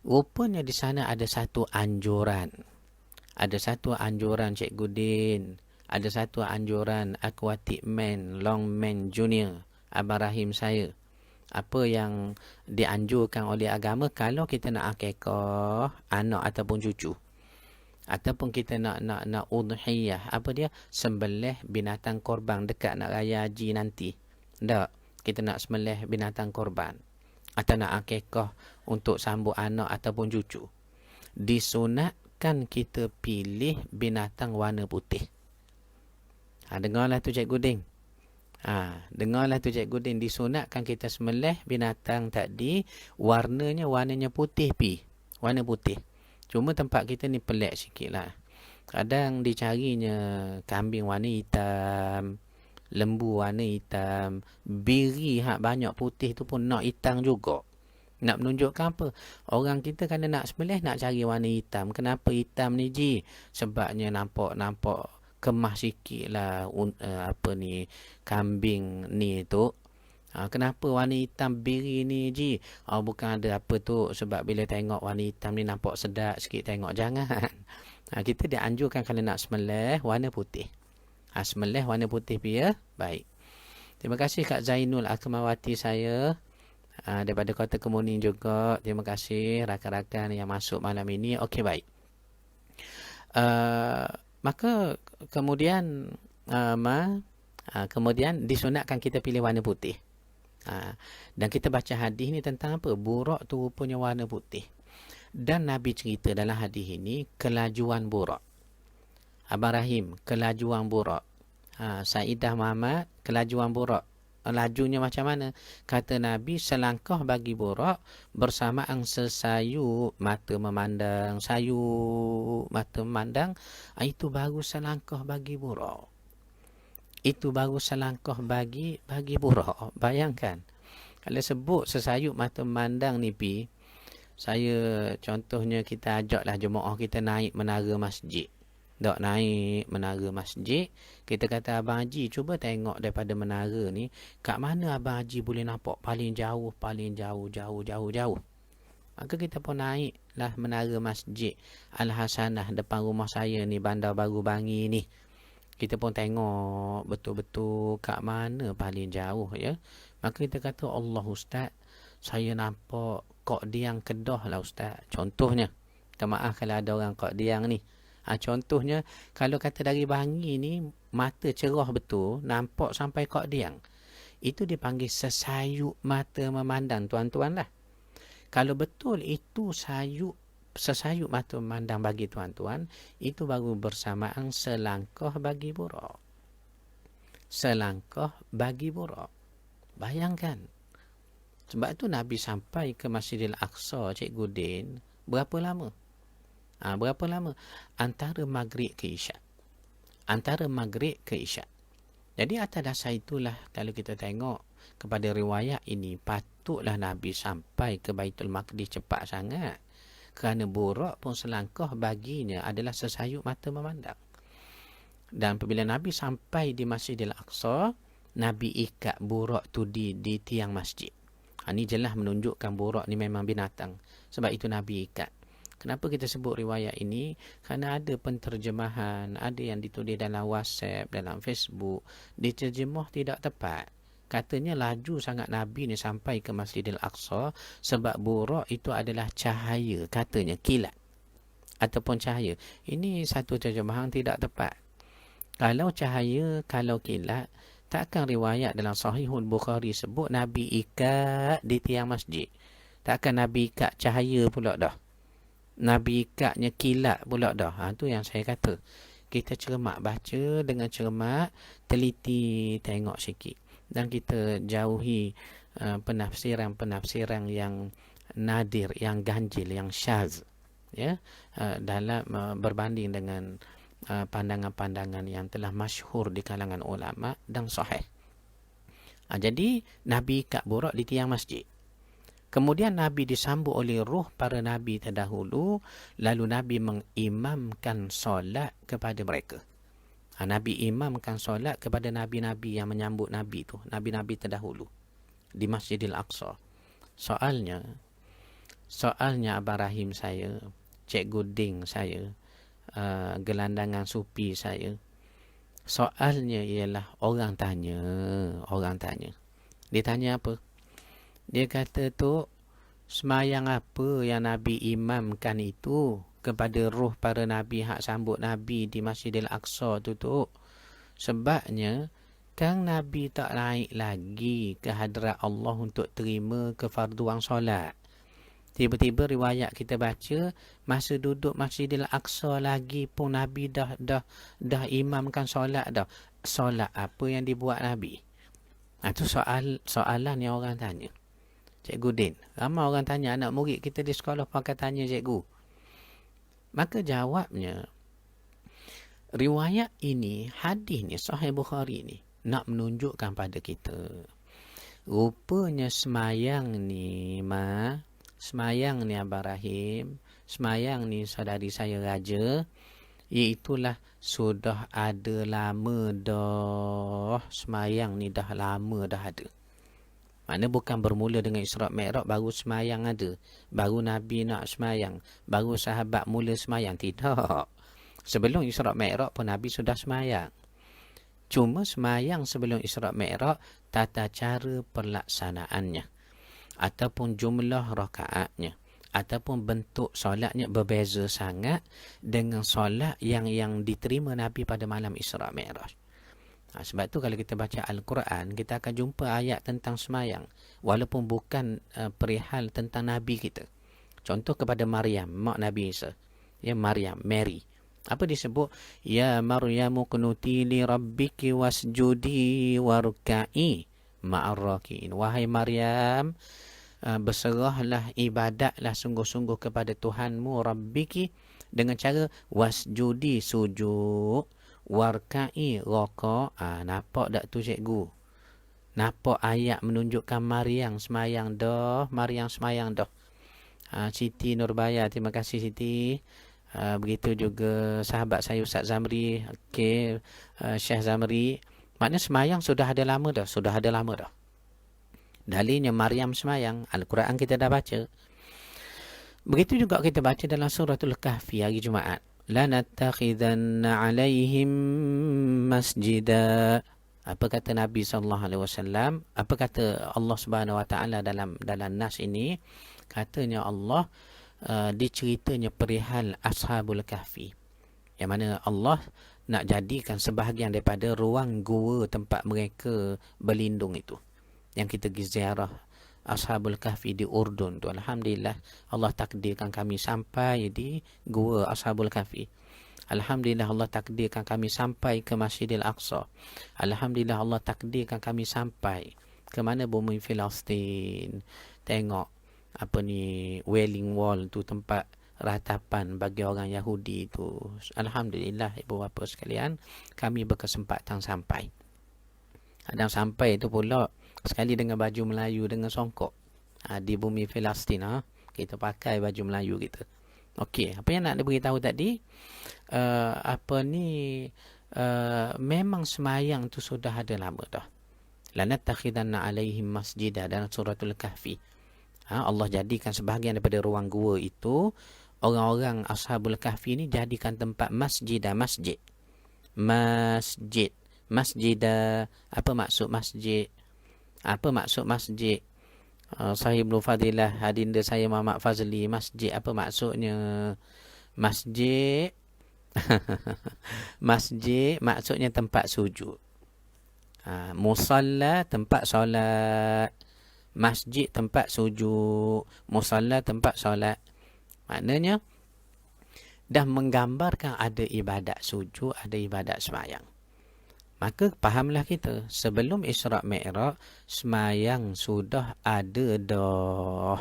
Rupanya di sana ada satu anjuran. Ada satu anjuran Cikgu Din. Ada satu anjuran Aquatic Man, Long Man Junior, Abang Rahim saya. Apa yang dianjurkan oleh agama kalau kita nak akikah anak ataupun cucu. Ataupun kita nak udhiyah, apa dia? Sembelih binatang korban dekat nak raya haji nanti. Tak, kita nak sembelih binatang korban. Atau nak akikah untuk sambut anak ataupun cucu. Disunatkan kita pilih binatang warna putih. Dengarlah tu Cikgu Ding. Dengarlah tu Cikgu Ding. Disunatkan kita sembelih binatang tadi, warnanya putih pi. Warna putih. Cuma tempat kita ni pelik sikit lah. Kadang dicarinya kambing warna hitam, lembu warna hitam, biri banyak putih tu pun nak hitam juga. Nak menunjukkan apa? Orang kita kan nak sembelih nak cari warna hitam. Kenapa hitam ni Ji? Sebabnya nampak kemah sikit lah kambing ni tu. Kenapa warna hitam biri ni Ji? Bukan ada apa tu, sebab bila tengok warna hitam ni nampak sedap sikit tengok. Jangan. Kita dianjurkan kalau nak sembelih warna putih. Sembelih warna putih ya. Baik. Terima kasih Kak Zainul Akmawati saya. Daripada Kota Kemuning juga. Terima kasih rakan-rakan yang masuk malam ini. Okey, baik. Maka kemudian kemudian disunatkan kita pilih warna putih. Dan kita baca hadis ni tentang apa? Buraq tu rupanya warna putih. Dan Nabi cerita dalam hadis ini kelajuan buraq. Abang Rahim, kelajuan buraq. Saidah Muhammad, kelajuan buraq. Lajunya macam mana? Kata Nabi, selangkah bagi buraq bersamaan sesayu mata memandang. Sayu mata memandang, itu baru selangkah bagi buraq. Itu baru selangkah bagi buraq. Bayangkan. Kalau sebut sesayut mata memandang ni pi, saya contohnya kita ajaklah jemaah kita naik menara masjid. Tak naik menara masjid, kita kata Abang Haji cuba tengok daripada menara ni, kat mana Abang Haji boleh nampak paling jauh. Maka kita pun naiklah menara masjid Al-Hasanah depan rumah saya ni, Bandar Baru Bangi ni. Kita pun tengok betul-betul kat mana paling jauh ya. Maka kita kata, Allah Ustaz, saya nampak Kok Diang Kedah lah Ustaz. Contohnya, minta maaf kalau ada orang Kok Diang ni. Contohnya, kalau kata dari Bangi ni, mata cerah betul, nampak sampai Kok Diang. Itu dipanggil sesayut mata memandang, tuan-tuan lah. Kalau betul itu sesayut mata memandang bagi tuan-tuan, itu baru bersamaan selangkah bagi buraq. Selangkah bagi buraq. Bayangkan. Sebab itu Nabi sampai ke Masjidil Aqsa, Cikgu Din, Berapa lama? Berapa lama? Antara maghrib ke isyak. Antara maghrib ke isyak. Jadi atas dasar itulah kalau kita tengok kepada riwayat ini, patutlah Nabi sampai ke Baitul Maqdis cepat sangat. Kerana burak pun selangkah baginya adalah sesayut mata memandang. Dan apabila Nabi sampai di Masjidil Aqsa, Nabi ikat burak tu di tiang masjid. Ini jelas menunjukkan burak ni memang binatang. Sebab itu Nabi ikat. Kenapa kita sebut riwayat ini? Kerana ada penterjemahan, ada yang ditulis dalam WhatsApp, dalam Facebook, diterjemah tidak tepat. Katanya laju sangat Nabi ni sampai ke Masjidil Aqsa sebab burak itu adalah cahaya, katanya kilat ataupun cahaya. Ini satu terjemahan tidak tepat. Kalau cahaya, kalau kilat, takkan riwayat dalam Sahihul Bukhari sebut Nabi ikat di tiang masjid. Takkan Nabi ikat cahaya pula dah. Nabi ikatnya kilat pula dah. Tu yang saya kata. Kita cermat, baca dengan cermat, teliti tengok sikit. Dan kita jauhi penafsiran-penafsiran yang nadir, yang ganjil, yang syaz. Ya, dalam berbanding dengan pandangan-pandangan yang telah masyhur di kalangan ulama dan sahih. Jadi Nabi ikat burak di tiang masjid. Kemudian Nabi disambut oleh ruh para Nabi terdahulu, lalu Nabi mengimamkan solat kepada mereka. Nabi imamkan solat kepada Nabi-Nabi yang menyambut Nabi tu, Nabi-Nabi terdahulu di Masjidil Aqsa. Soalnya Abang Rahim saya, Cikgu Ding saya, gelandangan supi saya, soalnya ialah orang tanya. Dia tanya apa? Dia kata tu, semayang apa yang Nabi imamkan itu kepada ruh para Nabi hak sambut Nabi di Masjidil Aqsa tu. Sebabnya, kan Nabi tak naik lagi ke hadrat Allah untuk terima kefarduan solat. Tiba-tiba riwayat kita baca, masa duduk Masjidil Aqsa lagi pun Nabi dah imamkan solat dah. Solat apa yang dibuat Nabi? Itu soalan yang orang tanya. Cikgu Din, ramai orang tanya, anak murid kita di sekolah pakai tanya cikgu. Maka jawabnya, riwayat ini, hadis ni, Sahih Bukhari ni, nak menunjukkan pada kita. Rupanya semayang ni, semayang ni Abang Rahim, semayang ni saudari saya Raja, iaitulah sudah ada lama dah. Semayang ni dah lama dah ada. Mana bukan bermula dengan Isra' Mi'raj baru semayang ada. Baru Nabi nak semayang. Baru sahabat mula semayang. Tidak. Sebelum Isra' Mi'raj pun Nabi sudah semayang. Cuma semayang sebelum Isra' Mi'raj, tata cara perlaksanaannya. Ataupun jumlah rakaatnya. Ataupun bentuk solatnya berbeza sangat dengan solat yang diterima Nabi pada malam Isra' Mi'raj. Sebab tu kalau kita baca Al-Quran, kita akan jumpa ayat tentang semayang. Walaupun bukan perihal tentang Nabi kita. Contoh kepada Maryam, mak Nabi Isa. Ya, Maryam, Mary. Apa disebut? Ya Maryamu kunuti li rabbiki wasjudi warka'i ma'arraki'in. Wahai Maryam, berserahlah, ibadatlah sungguh-sungguh kepada Tuhanmu, Rabbiki, dengan cara wasjudi, sujud, warka'i, raka'. Nampak tak tu cikgu? Nampak ayat menunjukkan Maryam semayang dah. Siti Nurbaya, terima kasih Siti. Begitu juga sahabat saya Ustaz Zamri, Syekh Zamri. Maknanya semayang sudah ada lama dah. Dalilnya Maryam semayang, Al-Quran kita dah baca. Begitu juga kita baca dalam suratul Kahfi hari Jumaat. Lanattakhidanna alaihim masjida. Apa kata Nabi SAW? Apa kata Allah Subhanahu Wa Taala dalam nas ini? Katanya Allah, diceritanya perihal Ashabul Kahfi. Yang mana Allah nak jadikan sebahagian daripada ruang gua tempat mereka berlindung itu. Yang kita pergi ziarah Ashabul Kahfi di Urdun tu. Alhamdulillah, Allah takdirkan kami sampai di gua Ashabul Kahfi. Alhamdulillah, Allah takdirkan kami sampai ke Masjidil Aqsa. Alhamdulillah, Allah takdirkan kami sampai ke mana bumi Filistin. Tengok Wailing Wall tu, tempat ratapan bagi orang Yahudi tu. Alhamdulillah ibu bapa sekalian, kami berkesempatan sampai. Dan sampai tu pula sekali dengan baju Melayu dengan songkok. Di bumi Palestin, kita pakai baju Melayu kita. Okey, apa yang nak diberitahu tadi? Memang semayang tu sudah ada lama dah. Lanattakhidanna alaihim masjidah, dalam suratul Kahfi. Allah jadikan sebahagian daripada ruang gua itu, orang-orang Ashabul Kahfi ni jadikan tempat masjidah, masjid. Masjidah. Apa maksud masjid? Sahibul Fadilah Hadinda saya Muhammad Fazli, masjid apa maksudnya? Masjid masjid maksudnya tempat sujud. Musalla tempat solat, masjid tempat sujud, musalla tempat solat. Maknanya dah menggambarkan ada ibadat sujud, ada ibadat semayang. Maka fahamlah kita, sebelum Isra' Mi'raj, semayang sudah ada dah.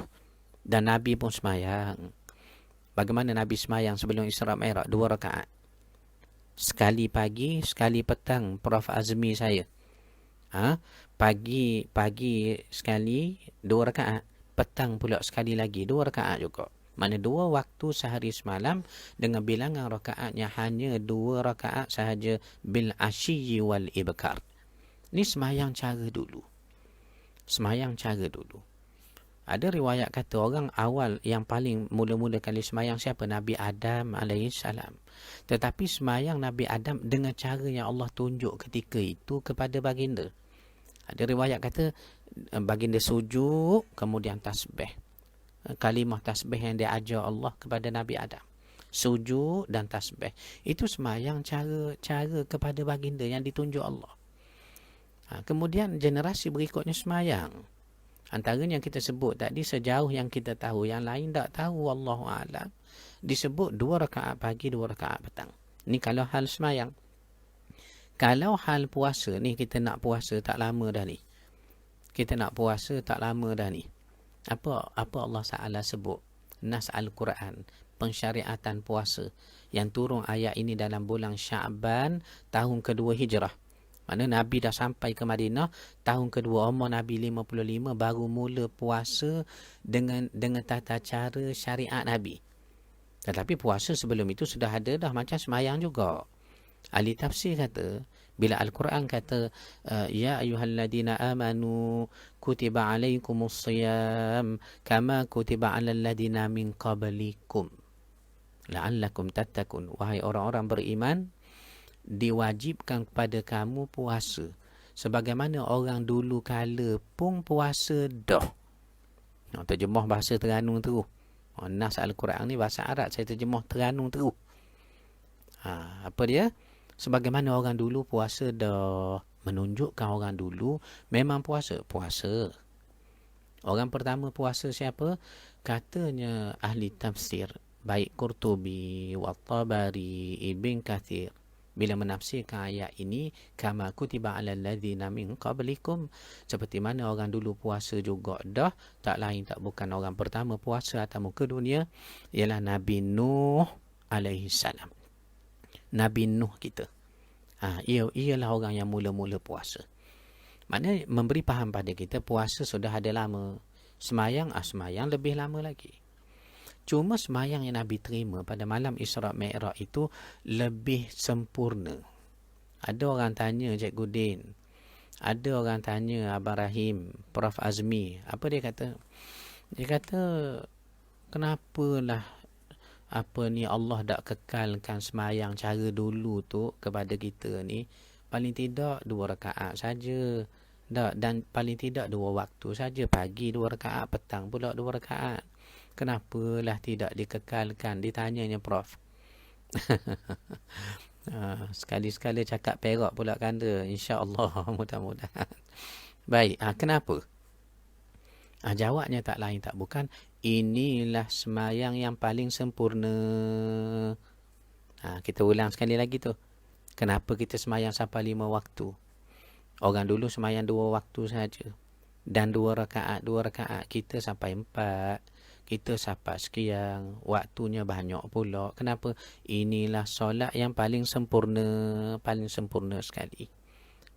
Dan Nabi pun semayang. Bagaimana Nabi semayang sebelum Isra' Mi'raj? 2 rakaat. Sekali pagi, sekali petang. Prof Azmi saya. Pagi sekali 2 rakaat. Petang pula sekali lagi 2 rakaat juga. Mana 2 waktu sehari semalam dengan bilangan rakaatnya hanya 2 rakaat sahaja, bil asyi wal ibkar. Ni semayang cara dulu. Ada riwayat kata orang awal yang paling mula-mula kali semayang siapa? Nabi Adam alaihissalam. Tetapi semayang Nabi Adam dengan cara yang Allah tunjuk ketika itu kepada baginda. Ada riwayat kata baginda sujud kemudian tasbih. Kalimah tasbih yang dia ajar Allah kepada Nabi Adam. Sujud dan tasbih. Itu semayang cara kepada baginda yang ditunjuk Allah. Kemudian generasi berikutnya semayang. Antaranya yang kita sebut tadi, sejauh yang kita tahu, yang lain tak tahu, Allahu a'lam. Disebut 2 rakaat pagi, 2 rakaat petang. Ni kalau hal semayang. Kalau hal puasa ni, kita nak puasa tak lama dah ni. Apa Allah Ta'ala sebut? Nas Al-Quran, pensyariatan puasa yang turun ayat ini dalam bulan Sya'ban tahun kedua Hijrah. Mana Nabi dah sampai ke Madinah tahun kedua, umur Nabi 55, baru mula puasa dengan tata cara syariat Nabi. Tetapi puasa sebelum itu sudah ada dah, macam semayang juga. Ahli tafsir kata, bila Al-Quran kata ya ayyuhalladina amanu kutiba alaikumus siyam kama kutiba alal ladina min qablikum la'allakum tattaqun, wahai orang-orang beriman, diwajibkan kepada kamu puasa sebagaimana orang dulu kala pun puasa dah. Terjemah bahasa Terengganu terus. Nas Al-Quran ni bahasa Arab, saya terjemah Terengganu terus. Apa dia? Sebagaimana orang dulu puasa dah, menunjukkan orang dulu memang puasa. Orang pertama puasa siapa? Katanya ahli tafsir, baik Qurtubi, Wat-Tabari, Ibn Kathir, bila menafsirkan ayat ini, kama kutiba alal ladzina min qablikum, seperti mana orang dulu puasa juga dah, tak lain tak bukan orang pertama puasa atas muka dunia ialah Nabi Nuh alaihissalam. Nabi Nuh kita. Ialah orang yang mula-mula puasa. Maknanya memberi faham pada kita puasa sudah ada lama. Semayang lebih lama lagi. Cuma semayang yang Nabi terima pada malam Isra' Mi'raj itu lebih sempurna. Ada orang tanya Cikgu Din, ada orang tanya Abang Rahim, Prof Azmi, apa dia kata? Dia kata, kenapalah Allah tak kekalkan semayang cara dulu tu kepada kita ni, paling tidak 2 rakaat saja, dan paling tidak 2 waktu saja, pagi 2 rakaat, petang pula 2 rakaat. Kenapalah tidak dikekalkan? Ditanyanya Prof. Sekali-sekala cakap perak pula kanda, insya-Allah mudah-mudahan. Baik, kenapa? Jawabnya tak lain tak bukan, inilah semayang yang paling sempurna. Kita ulang sekali lagi tu. Kenapa kita semayang sampai 5 waktu? Orang dulu semayang 2 waktu saja. Dan 2 rakaat kita sampai 4, kita sampai sekian, waktunya banyak pula. Kenapa? Inilah solat yang paling sempurna sekali.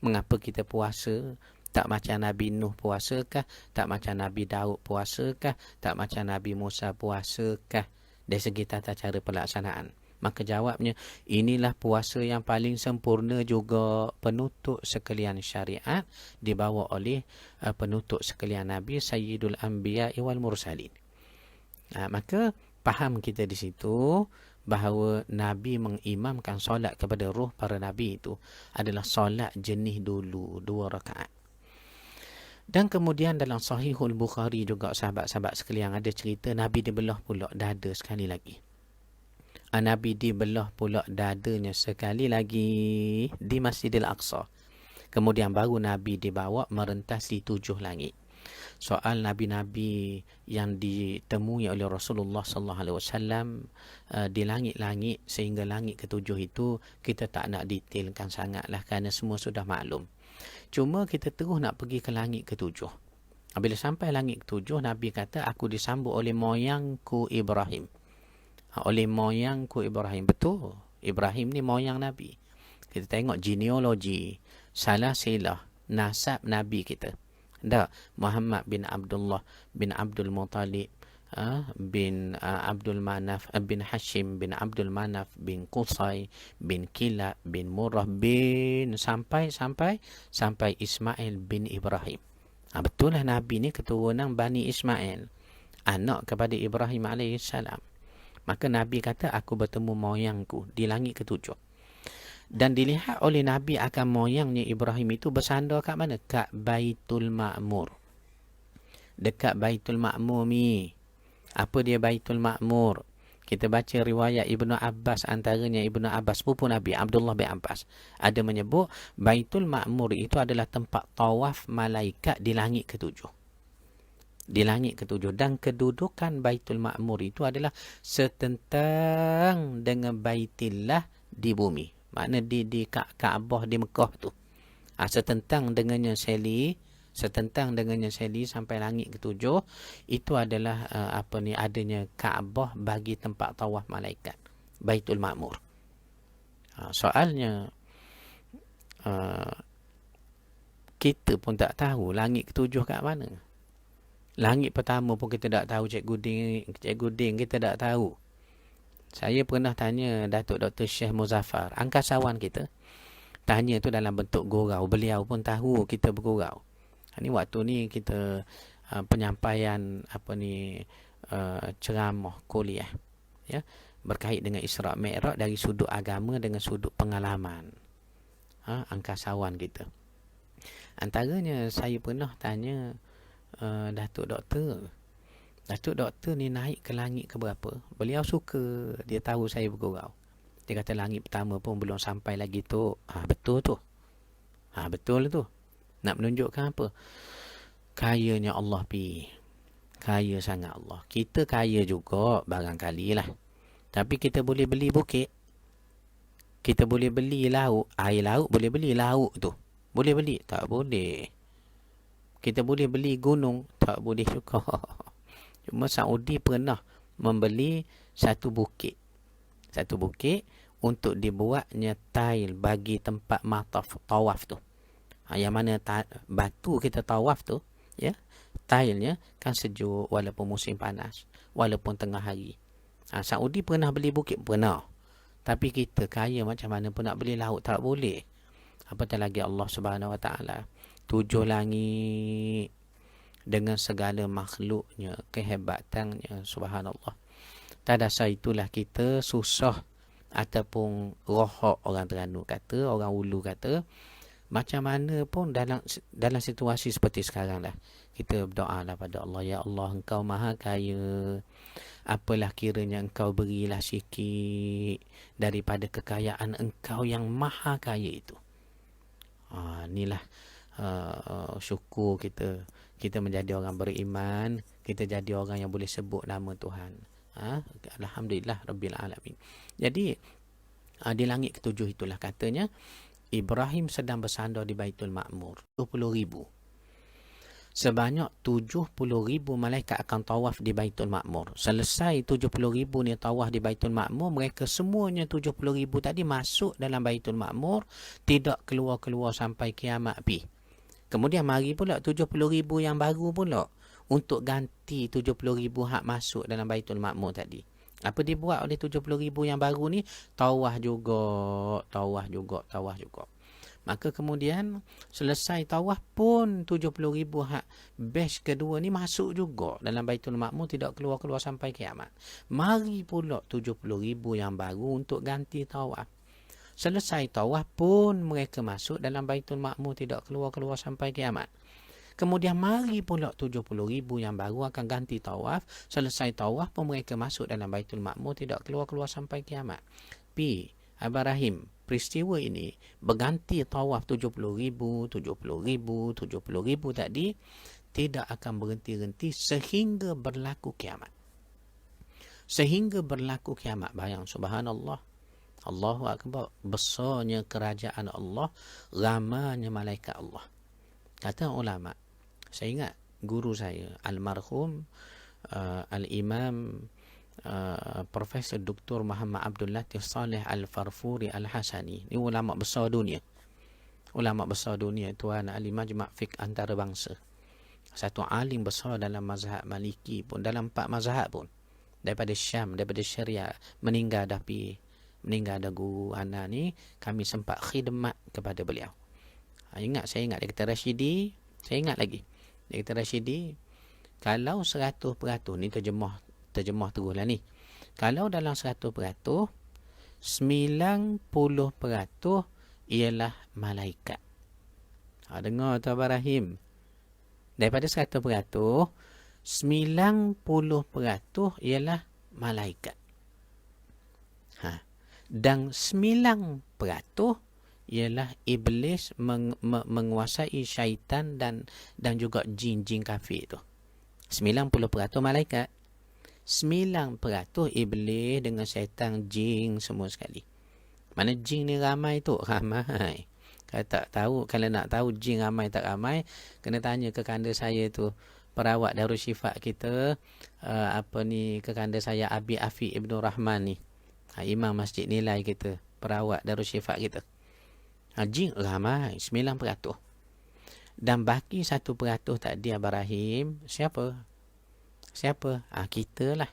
Mengapa kita puasa? Tak macam Nabi Nuh puasa kah? Tak macam Nabi Daud puasa kah? Tak macam Nabi Musa puasa kah? Dari segi tata cara pelaksanaan. Maka jawabnya, inilah puasa yang paling sempurna juga, penutup sekalian syariat dibawa oleh penutup sekalian Nabi Sayyidul Anbiya wal Mursalin. Maka faham kita di situ bahawa Nabi mengimamkan solat kepada roh para Nabi itu adalah solat jenis dulu 2 rakaat. Dan kemudian dalam Sahihul Bukhari juga, sahabat-sahabat sekalian, ada cerita Nabi dibelah pula dada sekali lagi. Nabi dibelah pula dadanya sekali lagi di Masjidil Aqsa. Kemudian baru Nabi dibawa merentasi 7 langit. Soal nabi-nabi yang ditemui oleh Rasulullah sallallahu alaihi wasallam di langit-langit sehingga langit ke-7 itu kita tak nak detailkan sangatlah kerana semua sudah maklum. Cuma kita terus nak pergi ke langit ke-7. Bila sampai langit ke-7, Nabi kata, aku disambut oleh moyangku Ibrahim. Oleh moyangku Ibrahim. Betul. Ibrahim ni moyang Nabi. Kita tengok genealogi, salah silah, nasab Nabi kita. Tak, Muhammad bin Abdullah bin Abdul Muttalib bin Abdul Manaf bin Hashim bin Abdul Manaf bin Qusay bin Kilab bin Murrah bin sampai Ismail bin Ibrahim. Betul lah Nabi ni keturunan Bani Ismail, anak kepada Ibrahim alaihissalam. Maka Nabi kata, aku bertemu moyangku di langit ke-7. Dan dilihat oleh Nabi akan moyangnya Ibrahim itu bersandar kat mana? Kat Baitul Ma'mur. Dekat Baitul Ma'mur ni. Apa dia Baitul Ma'mur? Kita baca riwayat Ibnu Abbas, antaranya Ibnu Abbas, sepupu Nabi, Abdullah bin Abbas. Ada menyebut Baitul Ma'mur itu adalah tempat tawaf malaikat di langit ke-7. Di langit ke-7. Dan kedudukan Baitul Ma'mur itu adalah setentang dengan Baitillah di bumi. Makna di Kaabah di Mekah tu. Setentang dengannya seli sampai langit ke-7, itu adalah adanya Kaabah bagi tempat tawaf malaikat, Baitul Ma'mur. Soalnya kita pun tak tahu langit ke-7 kat mana. Langit pertama pun kita tak tahu, Cikgu Ding kita tak tahu. Saya pernah tanya Datuk Dr. Syekh Muzaffar, angkasawan kita. Tanya tu dalam bentuk gurau. Beliau pun tahu kita bergurau. Ini waktu ni kita penyampaian ceramah kuliah, ya, berkait dengan Isra' Mi'raj dari sudut agama dengan sudut pengalaman. Angkasawan kita. Antaranya saya pernah tanya Datuk Doktor ni naik ke langit ke berapa? Beliau suka, dia tahu saya bergurau. Dia kata langit pertama pun belum sampai lagi tu. Betul tu. Betul tu. Nak menunjukkan apa? Kayanya Allah pi. Kaya sangat Allah. Kita kaya juga barangkali lah. Tapi kita boleh beli bukit. Kita boleh beli laut. Air laut boleh beli laut tu. Boleh beli? Tak boleh. Kita boleh beli gunung? Tak boleh juga. Cuma Saudi pernah membeli satu bukit untuk dibuatnya tail bagi tempat tawaf tu. Yang mana batu kita tawaf tu, ya, tailnya kan sejuk walaupun musim panas, walaupun tengah hari. Saudi pernah beli bukit? Pernah. Tapi kita kaya macam mana pun nak beli laut? Tak boleh. Apatah lagi Allah Subhanahu Wa Taala. 7 langit dengan segala makhluknya, kehebatannya, subhanallah. Tak dasar itulah kita susah ataupun rohak orang Terengganu kata, orang Ulu kata, macam mana pun dalam situasi seperti sekarang lah, kita berdoa lah pada Allah, ya Allah, Engkau maha kaya, apalah kiranya Engkau berilah sikit daripada kekayaan Engkau yang maha kaya itu. Inilah syukur kita menjadi orang beriman, kita jadi orang yang boleh sebut nama Tuhan. Alhamdulillah Rabbil Alamin. Jadi di langit ke-7 itulah katanya Ibrahim sedang bersandar di Baitul Ma'mur, 20,000. sebanyak 70,000 malaikat akan tawaf di Baitul Ma'mur. Selesai 70,000 ni tawaf di Baitul Ma'mur, mereka semuanya 70,000 tadi masuk dalam Baitul Ma'mur, tidak keluar-keluar sampai kiamat pi. Kemudian mari pula 70,000 yang baru pula untuk ganti 70,000 hak masuk dalam Baitul Ma'mur tadi. Apa dibuat oleh 70,000 yang baru ni? Tawaf juga, tawaf juga, tawaf juga. Maka kemudian selesai tawaf pun 70,000 hak batch kedua ni masuk juga dalam Baitul Ma'mur, tidak keluar-keluar sampai kiamat. Mari pula 70,000 yang baru untuk ganti tawaf. Selesai tawaf pun mereka masuk dalam Baitul Ma'mur, tidak keluar-keluar sampai kiamat. Kemudian mari pula 70,000 yang baru akan ganti tawaf. Selesai tawaf pun mereka masuk dalam Baitul Ma'mur, tidak keluar-keluar sampai kiamat. Pi, Abah Rahim, peristiwa ini berganti tawaf 70,000, 70,000, 70,000 tadi tidak akan berhenti-henti sehingga berlaku kiamat. Sehingga berlaku kiamat. Bayang, subhanallah. Allahu Akbar. Besarnya kerajaan Allah, ramanya malaikat Allah. Kata ulama, saya ingat guru saya, almarhum Al-Imam Profesor Dr. Muhammad Abdul Latif Saleh Al-Farfuri Al-Hasani. Ini ulama besar dunia. Ulama besar dunia, Tuan Ali Majma' Fiqh Antarabangsa. Satu alim besar dalam mazhab Maliki pun, dalam 4 mazhab pun. Daripada Syam, daripada Syariah, meninggal dah pi. Meninggal dah guru ana ni, kami sempat khidmat kepada beliau. Saya ingat dia kata Rashidi, saya ingat lagi. Dia kata Rashidi, kalau 100%, ni terjemah teruslah ni. Kalau dalam 100%, 90% ialah malaikat. Dengar tu Abah Rahim. Daripada 100%, 90% ialah malaikat. Dan 9% ialah iblis menguasai syaitan dan juga jin-jin kafir tu. 90% malaikat, 9% iblis dengan syaitan, jin semua sekali. Mana jin ni ramai tu? Ramai. Kalau tak tahu, kalau nak tahu jin ramai tak ramai, kena tanya ke kanda saya tu, perawat Darul Syifa kita, kekanda saya Abi Afiq Ibn Rahman ni, imam masjid nilai kita, perawat Darul Syifa kita. Jin ramai, 9%. Dan baki 1% tadi Abah Rahim, siapa? Kita lah.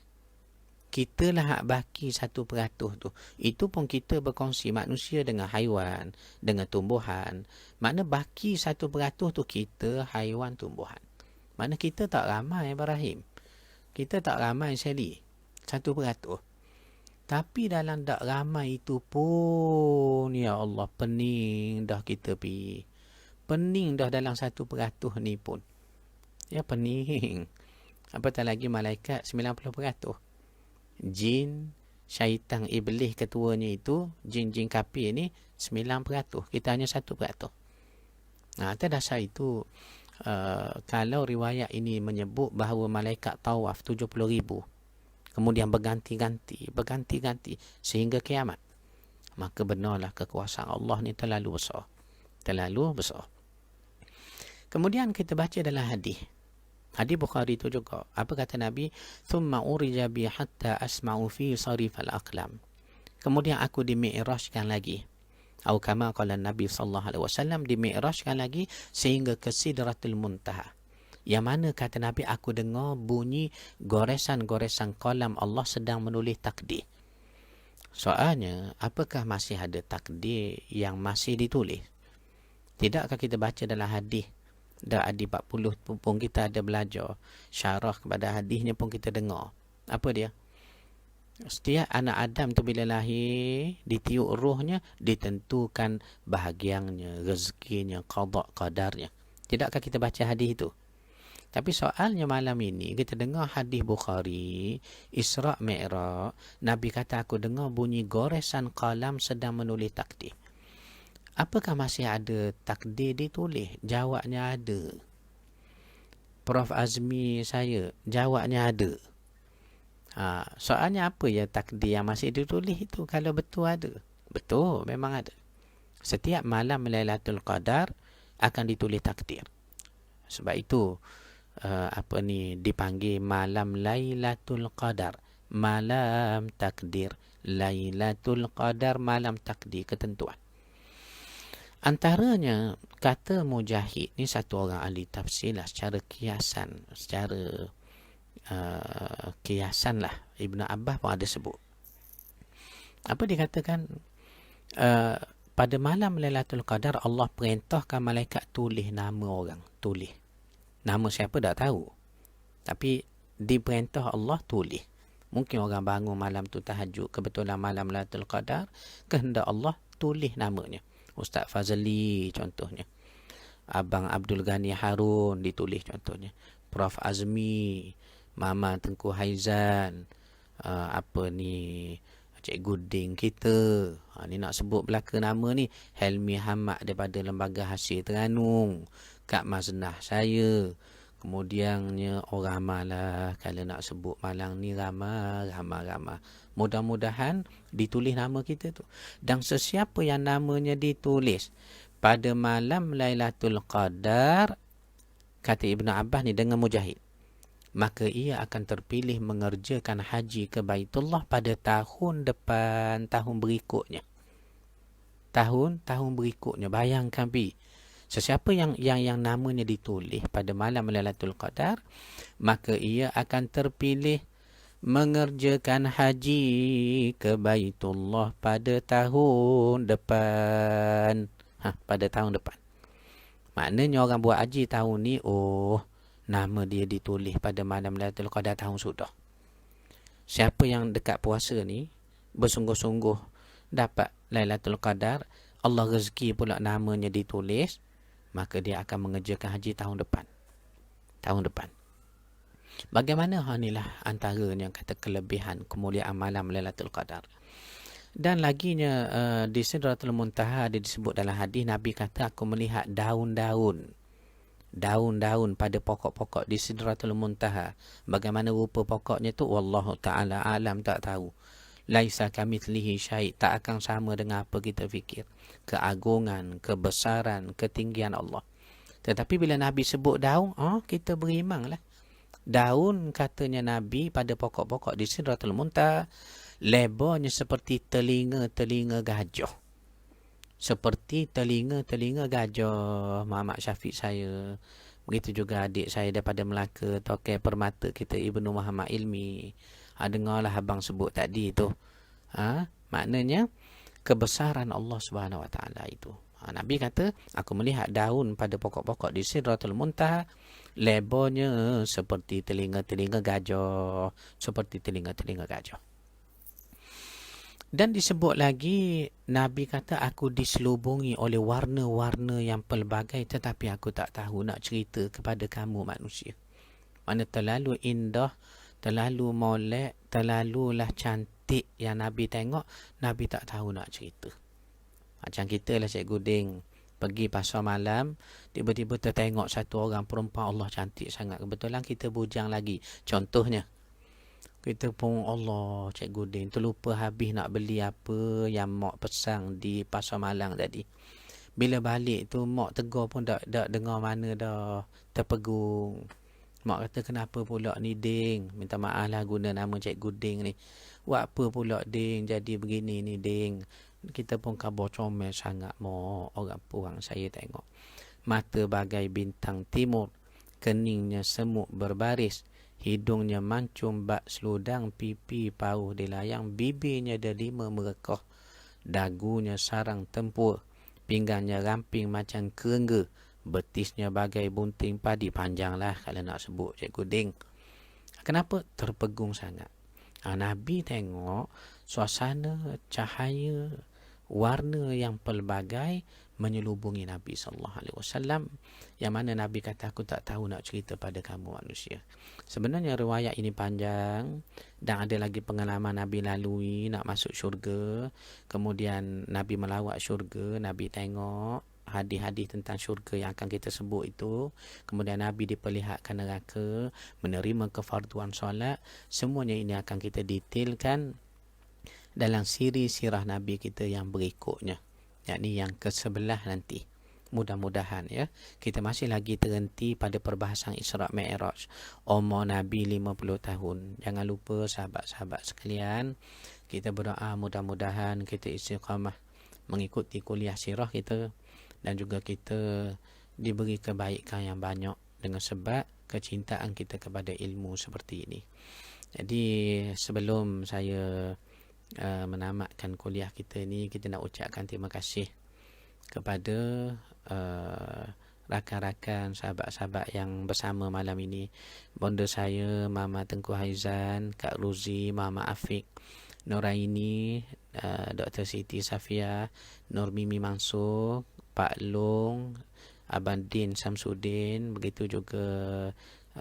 Kita lah hak baki 1% tu. Itu pun kita berkongsi manusia dengan haiwan, dengan tumbuhan. Makna baki 1% tu kita, haiwan, tumbuhan. Makna kita tak ramai Abah Rahim. Kita tak ramai sekali, 1%. Tapi dalam tak ramai itu pun, ya Allah, pening dah kita pi. Pening dah dalam 1% ni pun. Ya, pening. Apatah lagi malaikat 90%. Jin, syaitan, iblis ketuanya itu, jin-jin kafir ni 9%. Kita hanya 1%. Atas dasar itu, kalau riwayat ini menyebut bahawa malaikat tawaf 70,000, kemudian berganti-ganti sehingga kiamat, maka benarlah kekuasaan Allah ni terlalu besar. Terlalu besar. Kemudian kita baca dalam hadis Bukhari itu juga. Apa kata Nabi? Thumma urija bi hatta asma'u fi sarif al-aqlam. Kemudian aku dimi'rajkan lagi. Atau kama qala Nabi sallallahu alaihi wasallam, dimi'rajkan lagi sehingga ke Sidratul Muntaha. Yang mana kata Nabi, aku dengar bunyi goresan-goresan kalam Allah sedang menulis takdir. Soalnya, apakah masih ada takdir yang masih ditulis? Tidakkah kita baca dalam hadis? Dah hadis 40 pun kita ada belajar. Syarah kepada hadisnya pun kita dengar. Apa dia? Setiap anak Adam tu bila lahir, ditiup rohnya, ditentukan bahagiannya, rezekinya, qada qadarnya. Tidakkah kita baca hadis itu? Tapi soalnya malam ini kita dengar hadis Bukhari, Isra' Mi'raj, Nabi kata aku dengar bunyi goresan kalam sedang menulis takdir. Apakah masih ada takdir ditulis? Jawabnya ada. Prof Azmi saya, jawabnya ada. Soalnya apa ya takdir yang masih ditulis itu? Kalau betul ada. Betul, memang ada. Setiap malam Lailatul Qadar akan ditulis takdir. Sebab itu dipanggil malam Lailatul Qadar. Malam takdir. Lailatul Qadar, malam takdir, ketentuan. Antaranya kata Mujahid ni, satu orang ahli tafsir lah, secara kiasan lah, Ibn Abbas pun ada sebut. Apa dikatakan, pada malam Lailatul Qadar Allah perintahkan malaikat tulis nama orang. Tulis nama siapa tak tahu, tapi diperintah Allah tulis. Mungkin orang bangun malam tu tahajud, kebetulan malam Lailatul Qadar, kehendak Allah tulis namanya. Ustaz Fazli contohnya, Abang Abdul Ghani Harun ditulis contohnya, Prof Azmi, Mama Tengku Haizan, Cikgu Ding kita. Ni nak sebut belaka nama ni, Helmi Hamad daripada Lembaga Hasil Terengganu, Kak Maznah saya. Kemudiannya orang malah, kalau nak sebut malang ni ramai. Mudah-mudahan ditulis nama kita tu. Dan sesiapa yang namanya ditulis pada malam Lailatul Qadar, kata Ibn Abbas ni dengan Mujahid, maka ia akan terpilih mengerjakan haji ke Baitullah pada tahun depan, tahun berikutnya. Tahun berikutnya. Bayangkan sesiapa yang namanya ditulis pada malam Lailatul Qadar, maka ia akan terpilih mengerjakan haji ke Baitullah pada tahun depan. Pada tahun depan. Maknanya orang buat haji tahun ni, nama dia ditulis pada malam Lailatul Qadar tahun sudah. Siapa yang dekat puasa ni bersungguh-sungguh dapat Lailatul Qadar, Allah rezeki pula namanya ditulis, maka dia akan mengerjakan haji tahun depan. Bagaimana inilah antaranya kata kelebihan kemuliaan malam Lailatul Qadar. Dan laginya di Sidratul Muntaha ada disebut dalam hadis, Nabi kata, aku melihat daun-daun pada pokok-pokok di Sidratul Muntaha. Bagaimana rupa pokoknya tu, wallahu taala alam, tak tahu. Laisa kamitslihi syai', tak akan sama dengan apa kita fikir. Keagungan, kebesaran, ketinggian Allah. Tetapi bila Nabi sebut daun, kita beriman lah. Daun, katanya Nabi, pada pokok-pokok di Sidratul Muntaha, lebarnya seperti telinga-telinga gajah. Seperti telinga-telinga gajah. Muhammad Syafiq saya. Begitu juga adik saya daripada Melaka, tokoh permata kita, Ibnu Muhammad Ilmi. Dengarlah abang sebut tadi tu. Maknanya kebesaran Allah Subhanahu Wa Taala itu. Nabi kata, aku melihat daun pada pokok-pokok di Sidratul Muntaha, lebarnya seperti telinga-telinga gajah. Dan disebut lagi, Nabi kata, aku diselubungi oleh warna-warna yang pelbagai, tetapi aku tak tahu nak cerita kepada kamu manusia. Mana terlalu indah, terlalu molek, terlalulah cantik yang Nabi tengok, Nabi tak tahu nak cerita. Macam kita lah, Cikgu Ding, pergi pasar malam, tiba-tiba tertengok satu orang perempuan, Allah cantik sangat. Kebetulan kita bujang lagi. Contohnya, kita pun, Allah, Cikgu Ding, terlupa habis nak beli apa yang mak pesang di pasar malam tadi. Bila balik tu, mak tegur pun tak dengar mana dah, terpegung. Mak kata, kenapa pula ni Ding? Minta maaf lah guna nama Cikgu Ding ni. Buat apa pula Ding jadi begini ni Ding? Kita pun kabur comel sangat, mak. Orang saya tengok. Mata bagai bintang timur, keningnya semut berbaris, hidungnya mancung bak seludang, pipi pauh dilayang, bibirnya delima merekah, dagunya sarang tempur, pinggangnya ramping macam kerengga, betisnya bagai bunting padi. Panjanglah kalau nak sebut, Cikgu Ding. Kenapa? Terpegung sangat. Nabi tengok suasana, cahaya, warna yang pelbagai menyelubungi Nabi SAW, yang mana Nabi kata, aku tak tahu nak cerita pada kamu manusia. Sebenarnya riwayat ini panjang, dan ada lagi pengalaman Nabi lalui nak masuk syurga. Kemudian Nabi melawat syurga, Nabi tengok hadis-hadis tentang syurga yang akan kita sebut itu. Kemudian Nabi diperlihatkan neraka, menerima kefarduan solat. Semuanya ini akan kita detailkan dalam siri sirah Nabi kita yang berikutnya, yakni yang ke-11 nanti. mudah-mudahan ya kita masih lagi terhenti pada perbahasan Isra' Mi'raj, umur Nabi 50 tahun. Jangan lupa sahabat-sahabat sekalian, kita berdoa mudah-mudahan kita istiqamah mengikuti kuliah sirah kita, dan juga kita diberi kebaikan yang banyak dengan sebab kecintaan kita kepada ilmu seperti ini. Jadi sebelum saya menamatkan kuliah kita ni, kita nak ucapkan terima kasih kepada rakan-rakan, sahabat-sahabat yang bersama malam ini. Bonda saya, Mama Tengku Haizan, Kak Ruzi, Mama Afiq, Nuraini, Dr. Siti Safia, Nur Mimi Mansur, Pak Long, Abang Din Samsudin, begitu juga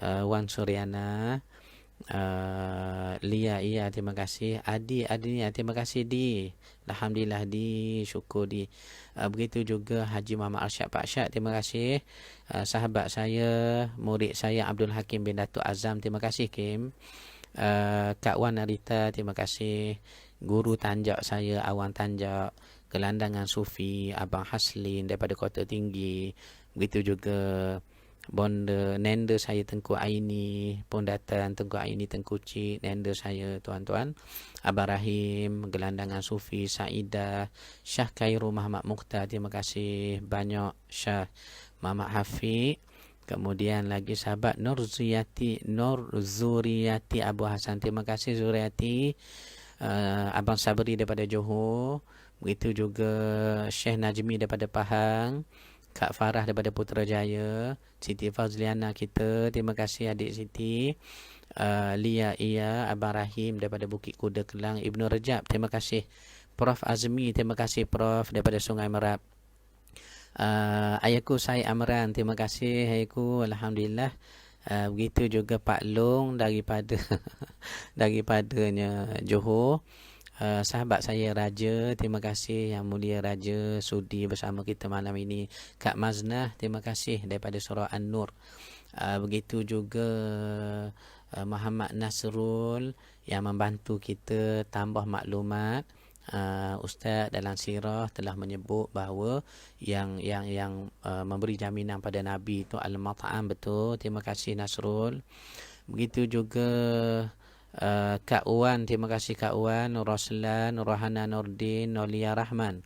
Wan Suryana, Lia, iya terima kasih. Adi terima kasih Di, alhamdulillah Di, syukur Di. Begitu juga Haji Muhammad Arsyad Pak Syad, terima kasih. Sahabat saya, murid saya Abdul Hakim bin Datuk Azam, terima kasih Kim. Kak Wan Arita, terima kasih. Guru tanjak saya Awan Tanjak, Gelandangan Sufi Abang Haslin daripada Kota Tinggi. Begitu juga bonda nenda saya Tengku Aini pun datang, Tengku Aini Tengku Cik, nenda saya tuan-tuan Abang Rahim, Gelandangan Sufi Saidah, Syah Khairul Muhammad Mukhtar, terima kasih banyak Syah Muhammad Hafiq. Kemudian lagi sahabat Nur Zuriati Abu Hasan, terima kasih Zuriati. Abang Sabri daripada Johor, begitu juga Syekh Najmi daripada Pahang, Kak Farah daripada Putrajaya, Siti Fazliana kita, terima kasih adik Siti. Lia, iya, Abang Rahim daripada Bukit Kuda Kelang, Ibnu Rejab, terima kasih. Prof Azmi, terima kasih Prof daripada Sungai Merap. Ayahku Syed Amran, terima kasih ayahku, alhamdulillah. Begitu juga Pak Long daripada daripadanya Johor. Sahabat saya Raja, terima kasih Yang Mulia Raja sudi bersama kita malam ini. Kak Maznah, terima kasih daripada Surah An-Nur. Begitu juga Muhammad Nasrul yang membantu kita tambah maklumat. Ustaz dalam sirah telah menyebut bahawa yang memberi jaminan pada Nabi itu al-mat'am, betul. Terima kasih Nasrul. Begitu juga Kak Wan, terima kasih Kak Wan, Roslan, Rohana Nordin, Nolia Rahman,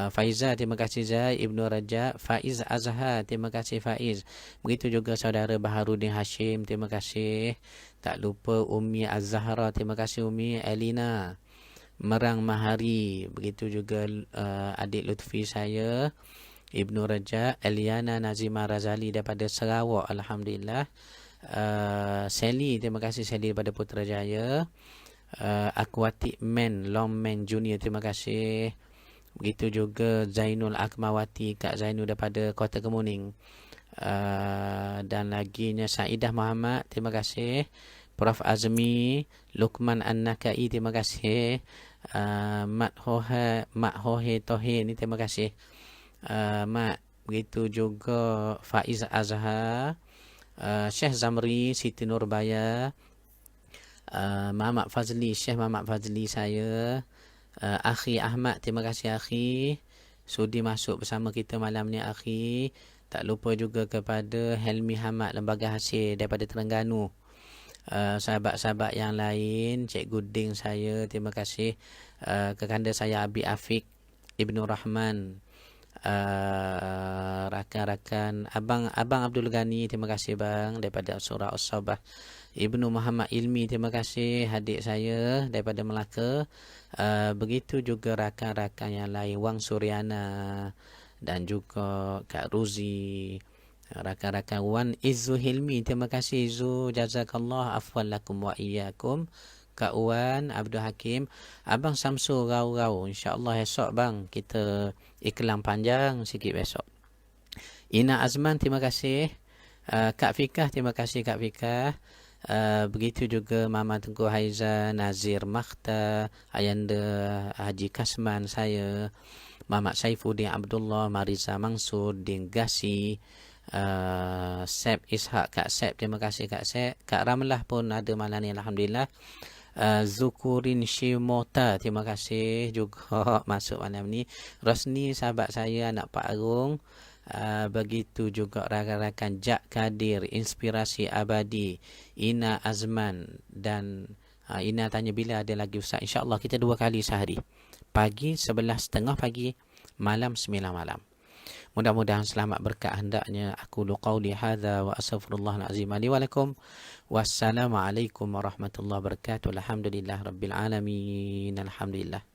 Faiza, terima kasih Zai, Ibnu Rajab, Faiz Azhar, terima kasih Faiz. Begitu juga saudara Baharudin Hashim, terima kasih. Tak lupa Umi Az-Zahra, terima kasih Umi. Elina Merang Mahari, begitu juga adik Lutfi saya Ibnu Rajab, Eliana Nazima Razali daripada Sarawak, alhamdulillah. Sally, terima kasih Sally daripada Putrajaya. Aquatic Man, Longman Junior, terima kasih. Begitu juga Zainul Akmawati, Kak Zainul daripada Kota Kemuning. Dan laginya Saidah Muhammad, terima kasih. Prof Azmi, Lukman An-Nakai, terima kasih. Mak Hohe Tohe ni, terima kasih Mak. Begitu juga Faiz Azhar, Syekh Zamri, Siti Nurbaya, Muhammad Fazli, Syekh Muhammad Fazli saya, Akhi Ahmad, terima kasih Akhi sudi masuk bersama kita malam ni Akhi. Tak lupa juga kepada Helmi Hamad, Lembaga Hasil daripada Terengganu. Sahabat-sahabat yang lain, Cikgu Ding saya, terima kasih. Kekanda saya Abi Afiq, Ibnu Rahman, rakan-rakan Abang Abdul Ghani, terima kasih bang daripada Surah As-Sabah. Ibnu Muhammad Ilmi, terima kasih adik saya daripada Melaka. Begitu juga rakan-rakan yang lain, Wang Suryana dan juga Kak Ruzi, rakan-rakan Wan Izzu Hilmi, terima kasih Izzu, jazakallah, afwan lakum wa iyyakum. Kak Wan, Abdul Hakim, Abang Samsul Rau-Rau, insya-Allah esok bang kita iklan panjang sikit besok. Ina Azman, terima kasih. Kak Fikah, terima kasih Kak Fikah. Begitu juga Mama Tengku Haiza, Nazir Makhta, Ayanda Haji Kasman saya, Muhammad Saifuddin Abdullah, Mariza Mansur, Din Gasi, Sep Ishak, Kak Sep, terima kasih Kak Sep. Kak Ramlah pun ada malam ni, alhamdulillah. Zukurin Shimota, terima kasih juga masuk malam ni. Rosni, sahabat saya, anak Pak Arung, Begitu juga rakan-rakan Jak Kadir, Inspirasi Abadi, Ina Azman dan Ina tanya bila ada lagi Ustaz. InsyaAllah kita 2 kali sehari. Pagi 11.30 pagi, malam 9 malam. Mudah-mudahan selamat berkat hendaknya. Aku qauli hadza wa astaghfirullahal azim li wa lakum. Wassalamualaikum warahmatullahi wabarakatuh. Alhamdulillah rabbil alamin. Alhamdulillah.